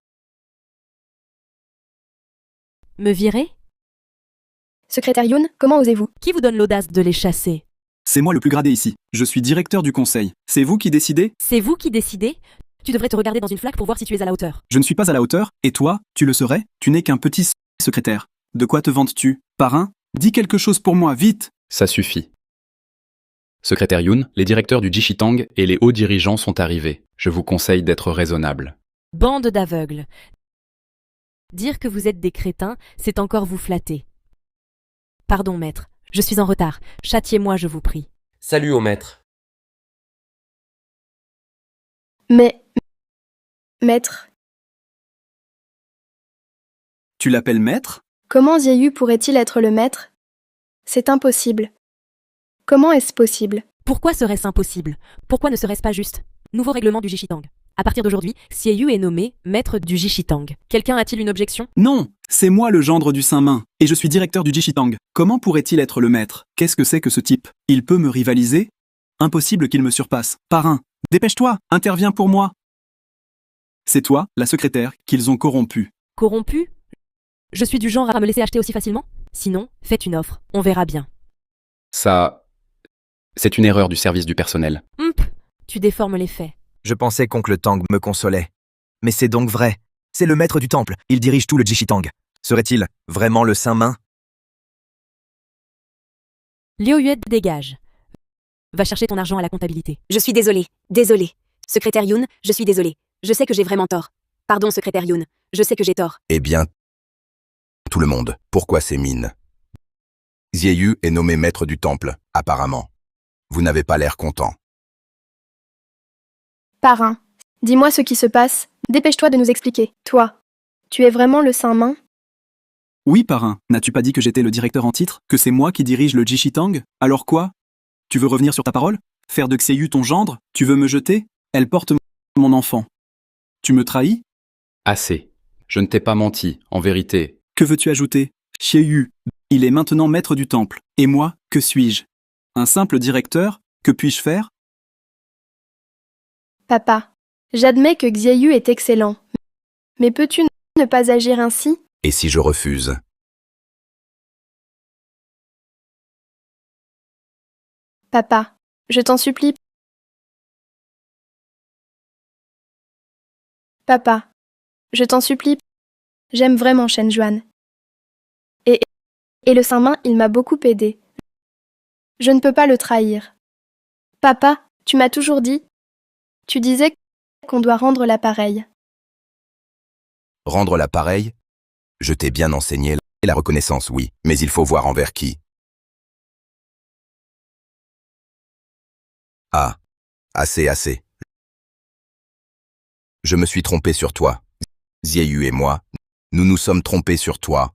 Me virer? Secrétaire Yoon, comment osez-vous? Qui vous donne l'audace de les chasser? C'est moi le plus gradé ici. Je suis directeur du conseil. C'est vous qui décidez? C'est vous qui décidez? Tu devrais te regarder dans une flaque pour voir si tu es à la hauteur. Je ne suis pas à la hauteur, et toi, tu le serais? Tu n'es qu'un petit secrétaire. De quoi te vantes-tu? Parrain? Dis quelque chose pour moi, vite! Ça suffit. Secrétaire Yoon, les directeurs du Jishitang et les hauts dirigeants sont arrivés. Je vous conseille d'être raisonnable. Bande d'aveugles. Dire que vous êtes des crétins, c'est encore vous flatter. Pardon, maître, je suis en retard. Châtiez-moi, je vous prie. Salut au maître. Mais... Maître... Tu l'appelles maître? Comment Zieyu pourrait-il être le maître? C'est impossible. Comment est-ce possible? Pourquoi serait-ce impossible? Pourquoi ne serait-ce pas juste? Nouveau règlement du Jishitang. À partir d'aujourd'hui, Xieyu est nommé maître du Jishitang. Quelqu'un a-t-il une objection? Non, c'est moi le gendre du Saint-Main, et je suis directeur du Jishitang. Comment pourrait-il être le maître? Qu'est-ce que c'est que ce type? Il peut me rivaliser? Impossible qu'il me surpasse. Parrain, dépêche-toi, interviens pour moi. C'est toi, la secrétaire, qu'ils ont corrompu. Corrompu? Je suis du genre à me laisser acheter aussi facilement? Sinon, faites une offre, on verra bien. Ça... c'est une erreur du service du personnel. Tu déformes les faits. Je pensais qu'oncle Tang me consolait. Mais c'est donc vrai. C'est le maître du temple. Il dirige tout le Jishitang. Serait-il vraiment le Saint-Main? Liu Yue, dégage. Va chercher ton argent à la comptabilité. Je suis désolée. Secrétaire Yoon, je suis désolée. Je sais que j'ai vraiment tort. Pardon, secrétaire Yoon. Je sais que j'ai tort. Eh bien, tout le monde. Pourquoi ces mines? Xieyu est nommé maître du temple, apparemment. Vous n'avez pas l'air content. Parrain, dis-moi ce qui se passe. Dépêche-toi de nous expliquer. Toi, tu es vraiment le Saint-Main? Oui, parrain. N'as-tu pas dit que j'étais le directeur en titre? Que c'est moi qui dirige le Jishitang? Alors quoi? Tu veux revenir sur ta parole? Faire de Xieyu ton gendre? Tu veux me jeter? Elle porte mon enfant. Tu me trahis? Assez. Je ne t'ai pas menti, en vérité. Que veux-tu ajouter? Xieyu, il est maintenant maître du temple. Et moi, que suis-je? Un simple directeur? Que puis-je faire? Papa, j'admets que Xieyu est excellent. Mais peux-tu ne pas agir ainsi? Et si je refuse? Papa, je t'en supplie. Papa, je t'en supplie. J'aime vraiment Shen Juan. Et le Saint-Main, il m'a beaucoup aidé. Je ne peux pas le trahir. Papa, tu m'as toujours dit. Tu disais qu'on doit rendre l'appareil. Rendre l'appareil? Je t'ai bien enseigné la reconnaissance, oui, mais il faut voir envers qui. Ah, assez. Je me suis trompé sur toi. Xieyu et moi, nous nous sommes trompés sur toi.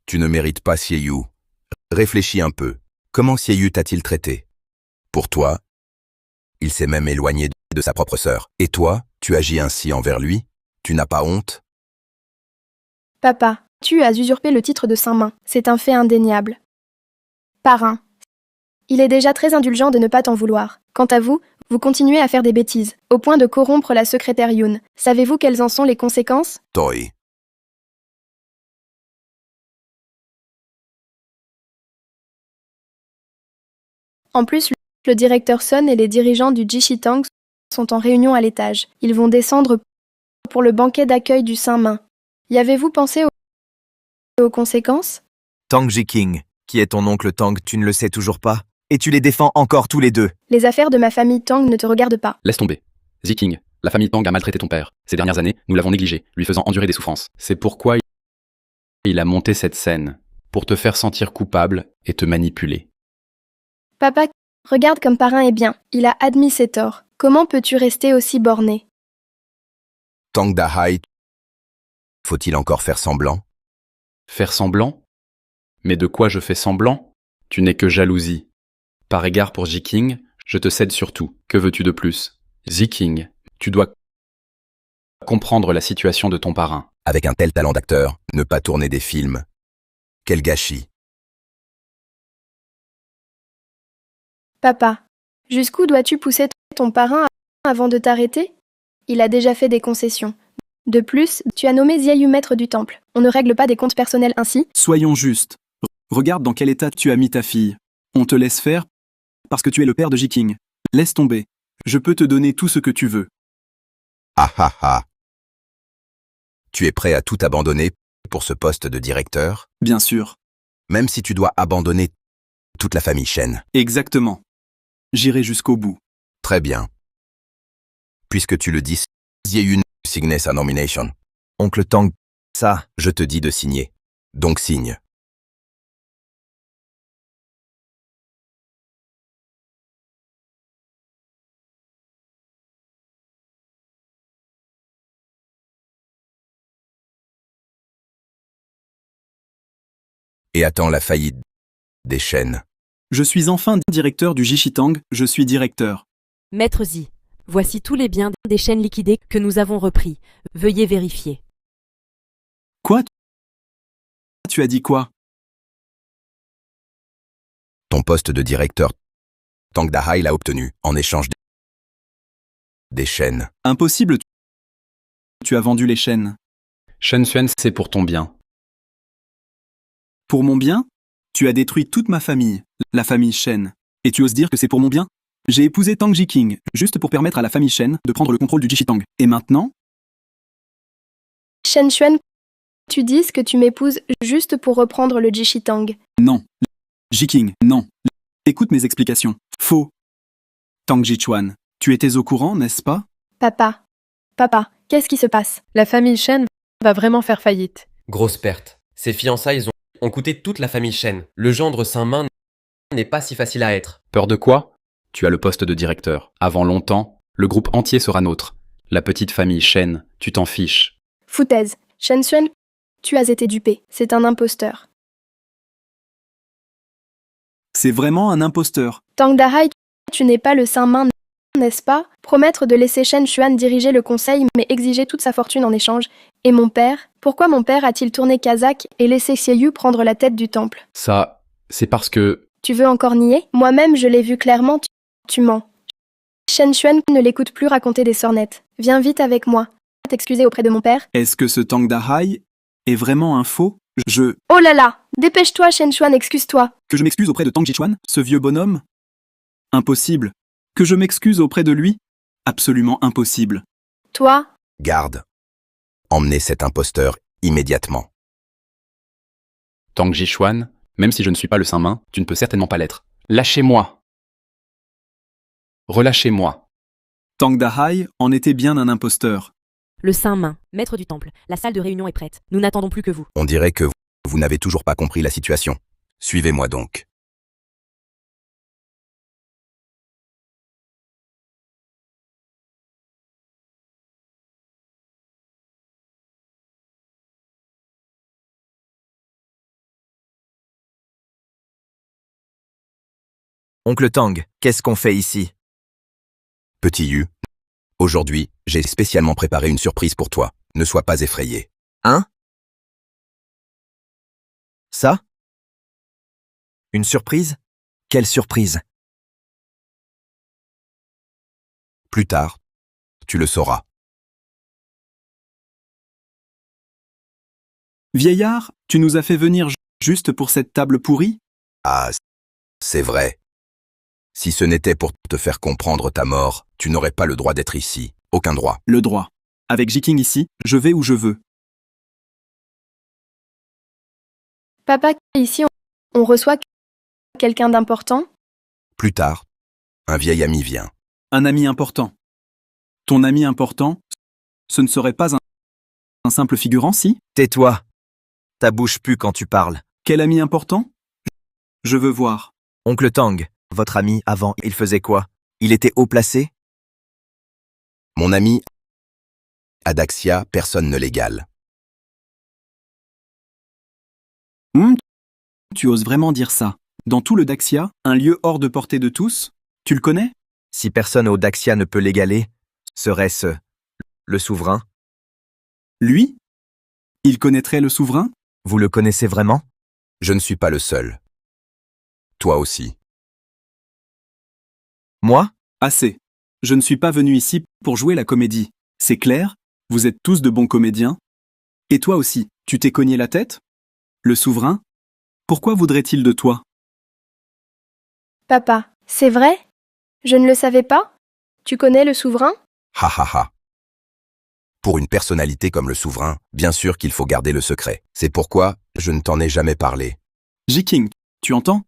Tu ne mérites pas Xieyu. Réfléchis un peu. Comment Xieyu t'a-t-il traité? Pour toi, il s'est même éloigné de sa propre sœur. Et toi, tu agis ainsi envers lui? Tu n'as pas honte? Papa, tu as usurpé le titre de Saint-Main. C'est un fait indéniable. Parrain, il est déjà très indulgent de ne pas t'en vouloir. Quant à vous, vous continuez à faire des bêtises, au point de corrompre la secrétaire Yoon. Savez-vous quelles en sont les conséquences? Toi. En plus, le directeur Sun et les dirigeants du Jishitang sont en réunion à l'étage. Ils vont descendre pour le banquet d'accueil du Saint-Main. Y avez-vous pensé aux conséquences? Tang Jiking, qui est ton oncle Tang, tu ne le sais toujours pas? Et tu les défends encore tous les deux. Les affaires de ma famille Tang ne te regardent pas. Laisse tomber. Ziking, la famille Tang a maltraité ton père. Ces dernières années, nous l'avons négligé, lui faisant endurer des souffrances. C'est pourquoi il a monté cette scène, pour te faire sentir coupable et te manipuler. Papa, regarde comme parrain est bien. Il a admis ses torts. Comment peux-tu rester aussi borné? Tang Dahai, faut-il encore faire semblant? Faire semblant? Mais de quoi je fais semblant? Tu n'es que jalousie. Par égard pour Ziking, je te cède sur tout. Que veux-tu de plus? Ziking, tu dois comprendre la situation de ton parrain. Avec un tel talent d'acteur, ne pas tourner des films. Quel gâchis. Papa, jusqu'où dois-tu pousser ton parrain avant de t'arrêter? Il a déjà fait des concessions. De plus, tu as nommé Xieyu maître du temple. On ne règle pas des comptes personnels ainsi. Soyons justes. Regarde dans quel état tu as mis ta fille. On te laisse faire parce que tu es le père de Jiking. Laisse tomber. Je peux te donner tout ce que tu veux. Ah ah ah. Tu es prêt à tout abandonner pour ce poste de directeur? Bien sûr. Même si tu dois abandonner toute la famille Shen. Exactement. J'irai jusqu'au bout. Très bien. Puisque tu le dis, Xieyu signe sa nomination. Oncle Tang, ça, Je te dis de signer. Donc signe. Et attends la faillite des Shen. Je suis enfin directeur du Jishitang, je suis directeur. Maître Zi, voici tous les biens des chaînes liquidées que nous avons repris. Veuillez vérifier. Quoi? Tu as dit quoi? Ton poste de directeur, Tang Dahai l'a obtenu en échange des Shen. Impossible. Tu as vendu les chaînes. Shen Xuan, c'est pour ton bien. Pour mon bien? Tu as détruit toute ma famille, la famille Shen. Et tu oses dire que c'est pour mon bien? J'ai épousé Tang Jiking, juste pour permettre à la famille Shen de prendre le contrôle du Jishitang. Et maintenant? Shen Xuan, tu dises que tu m'épouses juste pour reprendre le Jishitang. Non. Jiking, non. Écoute mes explications. Faux. Tang Jichuan, tu étais au courant, n'est-ce pas? Papa, qu'est-ce qui se passe? La famille Shen va vraiment faire faillite. Grosse perte. Ces fiançailles ont coûté toute la famille Shen. Le gendre Saint-Main n'est pas si facile à être. Peur de quoi? Tu as le poste de directeur. Avant longtemps, le groupe entier sera nôtre. La petite famille Shen, tu t'en fiches. Foutaise. Shen Xuan, tu as été dupé. C'est un imposteur. C'est vraiment un imposteur. Tang Dahai, tu n'es pas le Saint-Main, n'est-ce pas? Promettre de laisser Shen Xuan diriger le conseil mais exiger toute sa fortune en échange. Et mon père? Pourquoi mon père a-t-il tourné kazakh et laissé Xie prendre la tête du temple? Ça, c'est parce que... Tu veux encore nier? Moi-même, je l'ai vu clairement, tu mens. Shen Xuan ne l'écoute plus raconter des sornettes. Viens vite avec moi. T'excuser auprès de mon père? Est-ce que ce Tang Dahai est vraiment un faux? Oh là là! Dépêche-toi, Shen Xuan, excuse-toi. Que je m'excuse auprès de Tang Jichuan, ce vieux bonhomme? Impossible. Que je m'excuse auprès de lui? Absolument impossible. Toi? Garde. Emmenez cet imposteur immédiatement. Tang Jichuan, même si je ne suis pas le Saint-Main, tu ne peux certainement pas l'être. Lâchez-moi. Relâchez-moi. Tang Dahai en était bien un imposteur. Le Saint-Main, maître du temple, la salle de réunion est prête. Nous n'attendons plus que vous. On dirait que vous n'avez toujours pas compris la situation. Suivez-moi donc. Oncle Tang, qu'est-ce qu'on fait ici? Petit Yu, aujourd'hui, j'ai spécialement préparé une surprise pour toi. Ne sois pas effrayé. Hein? Ça? Une surprise? Quelle surprise? Plus tard, tu le sauras. Vieillard, tu nous as fait venir juste pour cette table pourrie? Ah, c'est vrai. Si ce n'était pour te faire comprendre ta mort, tu n'aurais pas le droit d'être ici. Aucun droit. Le droit. Avec Jiking ici, je vais où je veux. Papa, ici, on reçoit quelqu'un d'important? Plus tard, un vieil ami vient. Un ami important. Ton ami important, ce ne serait pas un simple figurant, si? Tais-toi. Ta bouche pue quand tu parles. Quel ami important? Je veux voir. Oncle Tang, votre ami avant, il faisait quoi? Il était haut placé? Mon ami, Adaxia, personne ne l'égale. Tu oses vraiment dire ça? Dans tout le Daxia, un lieu hors de portée de tous? Tu le connais? Si personne au Daxia ne peut l'égaler, serait-ce le souverain? Lui? Il connaîtrait le souverain? Vous le connaissez vraiment? Je ne suis pas le seul. Toi aussi. Moi? Assez. Je ne suis pas venu ici pour jouer la comédie. C'est clair? Vous êtes tous de bons comédiens? Et toi aussi, tu t'es cogné la tête? Le souverain? Pourquoi voudrait-il de toi? Papa, c'est vrai? Je ne le savais pas? Tu connais le souverain? Ha ha ha. Pour une personnalité comme le souverain, bien sûr qu'il faut garder le secret. C'est pourquoi je ne t'en ai jamais parlé. Jiking, tu entends?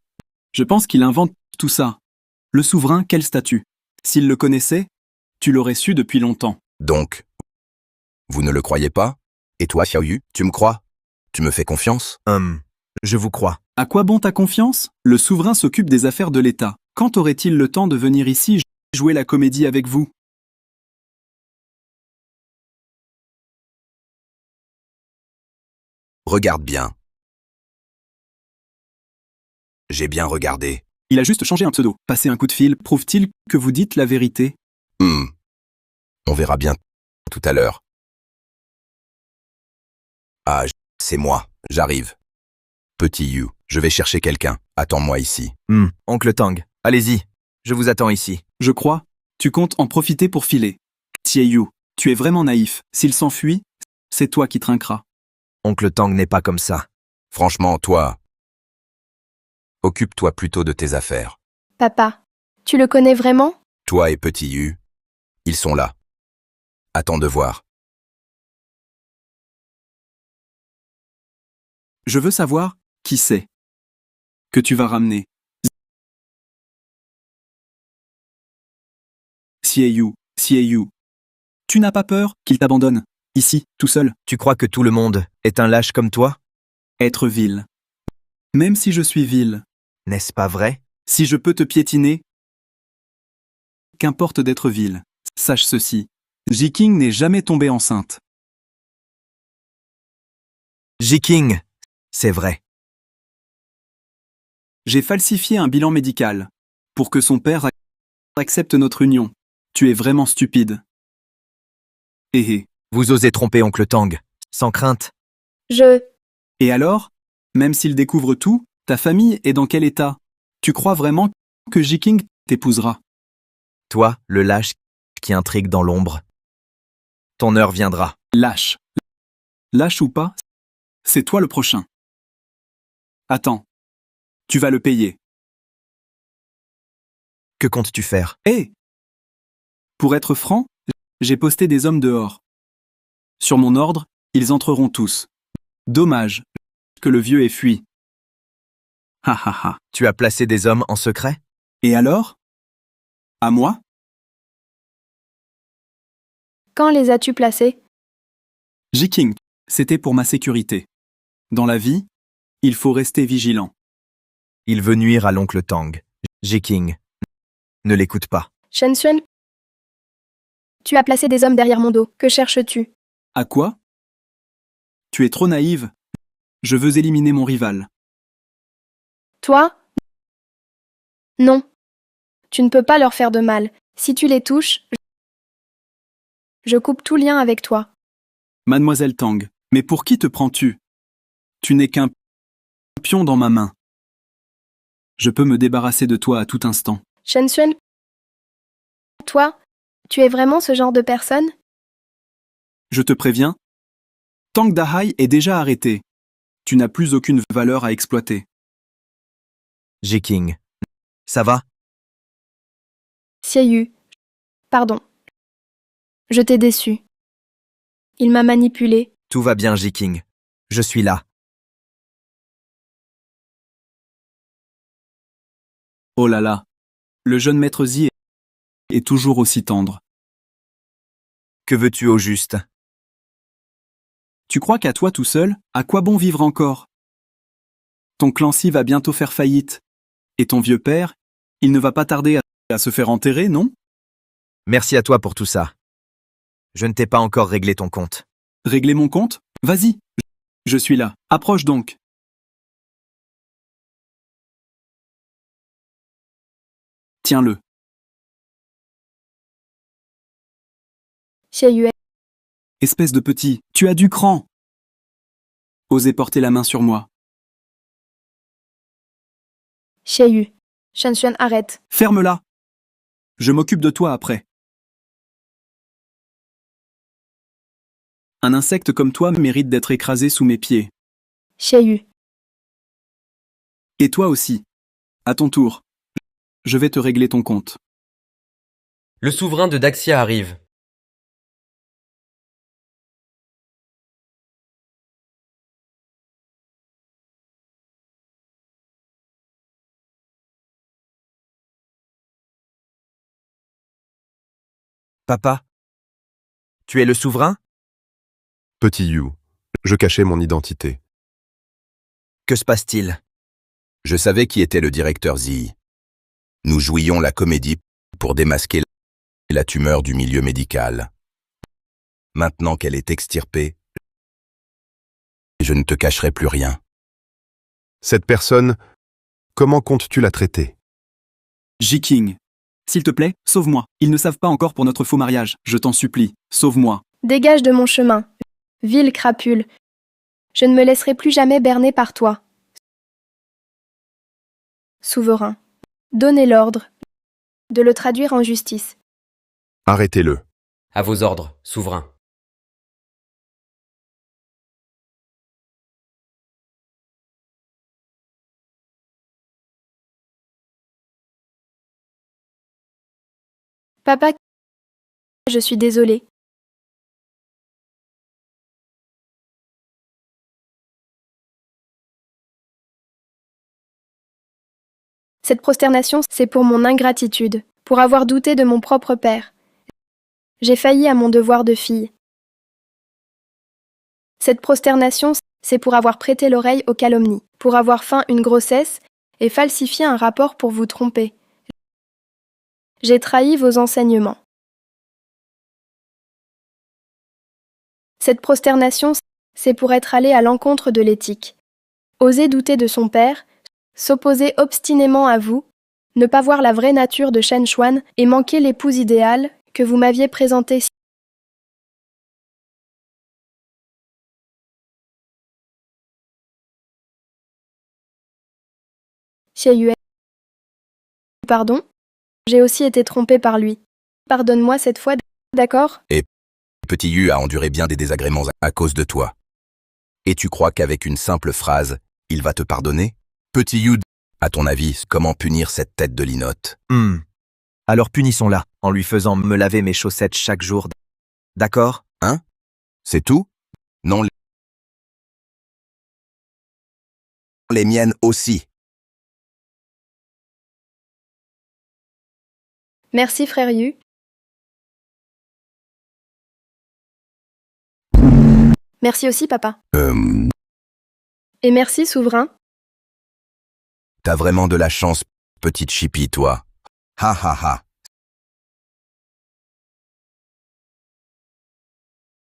Je pense qu'il invente tout ça. Le souverain, quel statut? S'il le connaissait, tu l'aurais su depuis longtemps. Donc, vous ne le croyez pas? Et toi, Xiaoyu, tu me crois? Tu me fais confiance? Je vous crois. À quoi bon ta confiance? Le souverain s'occupe des affaires de l'État. Quand aurait-il le temps de venir ici jouer la comédie avec vous? Regarde bien. J'ai bien regardé. Il a juste changé un pseudo. Passer un coup de fil prouve-t-il que vous dites la vérité? On verra bien tout à l'heure. Ah, c'est moi, j'arrive. Petit Yu, je vais chercher quelqu'un. Attends-moi ici. Oncle Tang, allez-y. Je vous attends ici. Je crois. Tu comptes en profiter pour filer. Yu, tu es vraiment naïf. S'il s'enfuit, c'est toi qui trinqueras. Oncle Tang n'est pas comme ça. Franchement, toi, occupe-toi plutôt de tes affaires. Papa, tu le connais vraiment? Toi et Petit Yu, ils sont là. Attends de voir. Je veux savoir qui c'est que tu vas ramener. Yu, tu n'as pas peur qu'il t'abandonne, ici, tout seul? Tu crois que tout le monde est un lâche comme toi? Être vil. Même si je suis vil, N'est-ce pas vrai? si je peux te piétiner, qu'importe d'être vil. Sache ceci. J-King n'est jamais tombée enceinte. J-King, c'est vrai. J'ai falsifié un bilan médical pour que son père accepte notre union. Tu es vraiment stupide. Hé hé. Vous osez tromper oncle Tang, sans crainte. Et alors? Même s'il découvre tout, ta famille est dans quel état? Tu crois vraiment que J-King t'épousera? Toi, le lâche qui intrigue dans l'ombre. Ton heure viendra. Lâche. Lâche ou pas, c'est toi le prochain. Attends. Tu vas le payer. Que comptes-tu faire? Hé! Pour être franc, j'ai posté des hommes dehors. Sur mon ordre, ils entreront tous. Dommage que le vieux ait fui. Ha ha ha. Tu as placé des hommes en secret? Et alors? À moi? Quand les as-tu placés? J-King, c'était pour ma sécurité. Dans la vie, il faut rester vigilant. Il veut nuire à l'oncle Tang. J-King, ne l'écoute pas. Shen Xuan, tu as placé des hommes derrière mon dos. Que cherches-tu? À quoi? Tu es trop naïve. Je veux éliminer mon rival. Toi? Non. Tu ne peux pas leur faire de mal. Si tu les touches, je coupe tout lien avec toi. Mademoiselle Tang, mais pour qui te prends-tu? Tu n'es qu'un pion dans ma main. Je peux me débarrasser de toi à tout instant. Shen Xuan, toi, tu es vraiment ce genre de personne? Je te préviens, Tang Dahai est déjà arrêté. Tu n'as plus aucune valeur à exploiter. J-King, ça va? Xiaoyu, pardon. Je t'ai déçu. Il m'a manipulé. Tout va bien, J-King. Je suis là. Oh là là, le jeune maître Zi est toujours aussi tendre. Que veux-tu au juste? Tu crois qu'à toi tout seul, à quoi bon vivre encore? Ton clan Ci va bientôt faire faillite. Et ton vieux père, il ne va pas tarder à se faire enterrer, non? Merci à toi pour tout ça. Je ne t'ai pas encore réglé ton compte. Régler mon compte? Vas-y, je suis là. Approche donc. Tiens-le. Xiaoyu, Espèce de petit, tu as du cran. Osez porter la main sur moi. Xiaoyu. Shen Xuan, arrête. Ferme-la. Je m'occupe de toi après. Un insecte comme toi mérite d'être écrasé sous mes pieds. Xiaoyu. Et toi aussi. À ton tour. Je vais te régler ton compte. Le souverain de Daxia arrive. Papa? Tu es le souverain? Petit Yu, je cachais mon identité. Que se passe-t-il? Je savais qui était le directeur Zi. Nous jouions la comédie pour démasquer la tumeur du milieu médical. Maintenant qu'elle est extirpée, je ne te cacherai plus rien. Cette personne, comment comptes-tu la traiter? J-King. S'il te plaît, sauve-moi. Ils ne savent pas encore pour notre faux mariage. Je t'en supplie, sauve-moi. Dégage de mon chemin. Ville crapule. Je ne me laisserai plus jamais berner par toi. Souverain. Donnez l'ordre de le traduire en justice. Arrêtez-le. À vos ordres, souverain. Papa, je suis désolée. Cette prosternation, c'est pour mon ingratitude, pour avoir douté de mon propre père. J'ai failli à mon devoir de fille. Cette prosternation, c'est pour avoir prêté l'oreille aux calomnies, pour avoir feint une grossesse et falsifié un rapport pour vous tromper. J'ai trahi vos enseignements. Cette prosternation, c'est pour être allé à l'encontre de l'éthique. Oser douter de son père, s'opposer obstinément à vous, ne pas voir la vraie nature de Shen Xuan et manquer l'épouse idéale que vous m'aviez présentée. Xie Yue. Pardon? J'ai aussi été trompée par lui. Pardonne-moi cette fois, d'accord? Et Petit Yu a enduré bien des désagréments à cause de toi. Et tu crois qu'avec une simple phrase, il va te pardonner? Petit Yu, à ton avis, comment punir cette tête de linotte? Alors punissons-la, en lui faisant me laver mes chaussettes chaque jour. D'accord? Hein? C'est tout? Non, les miennes aussi. Merci frère Yu. Merci aussi papa. Et merci souverain. T'as vraiment de la chance, petite chipie, toi. Ha ha ha.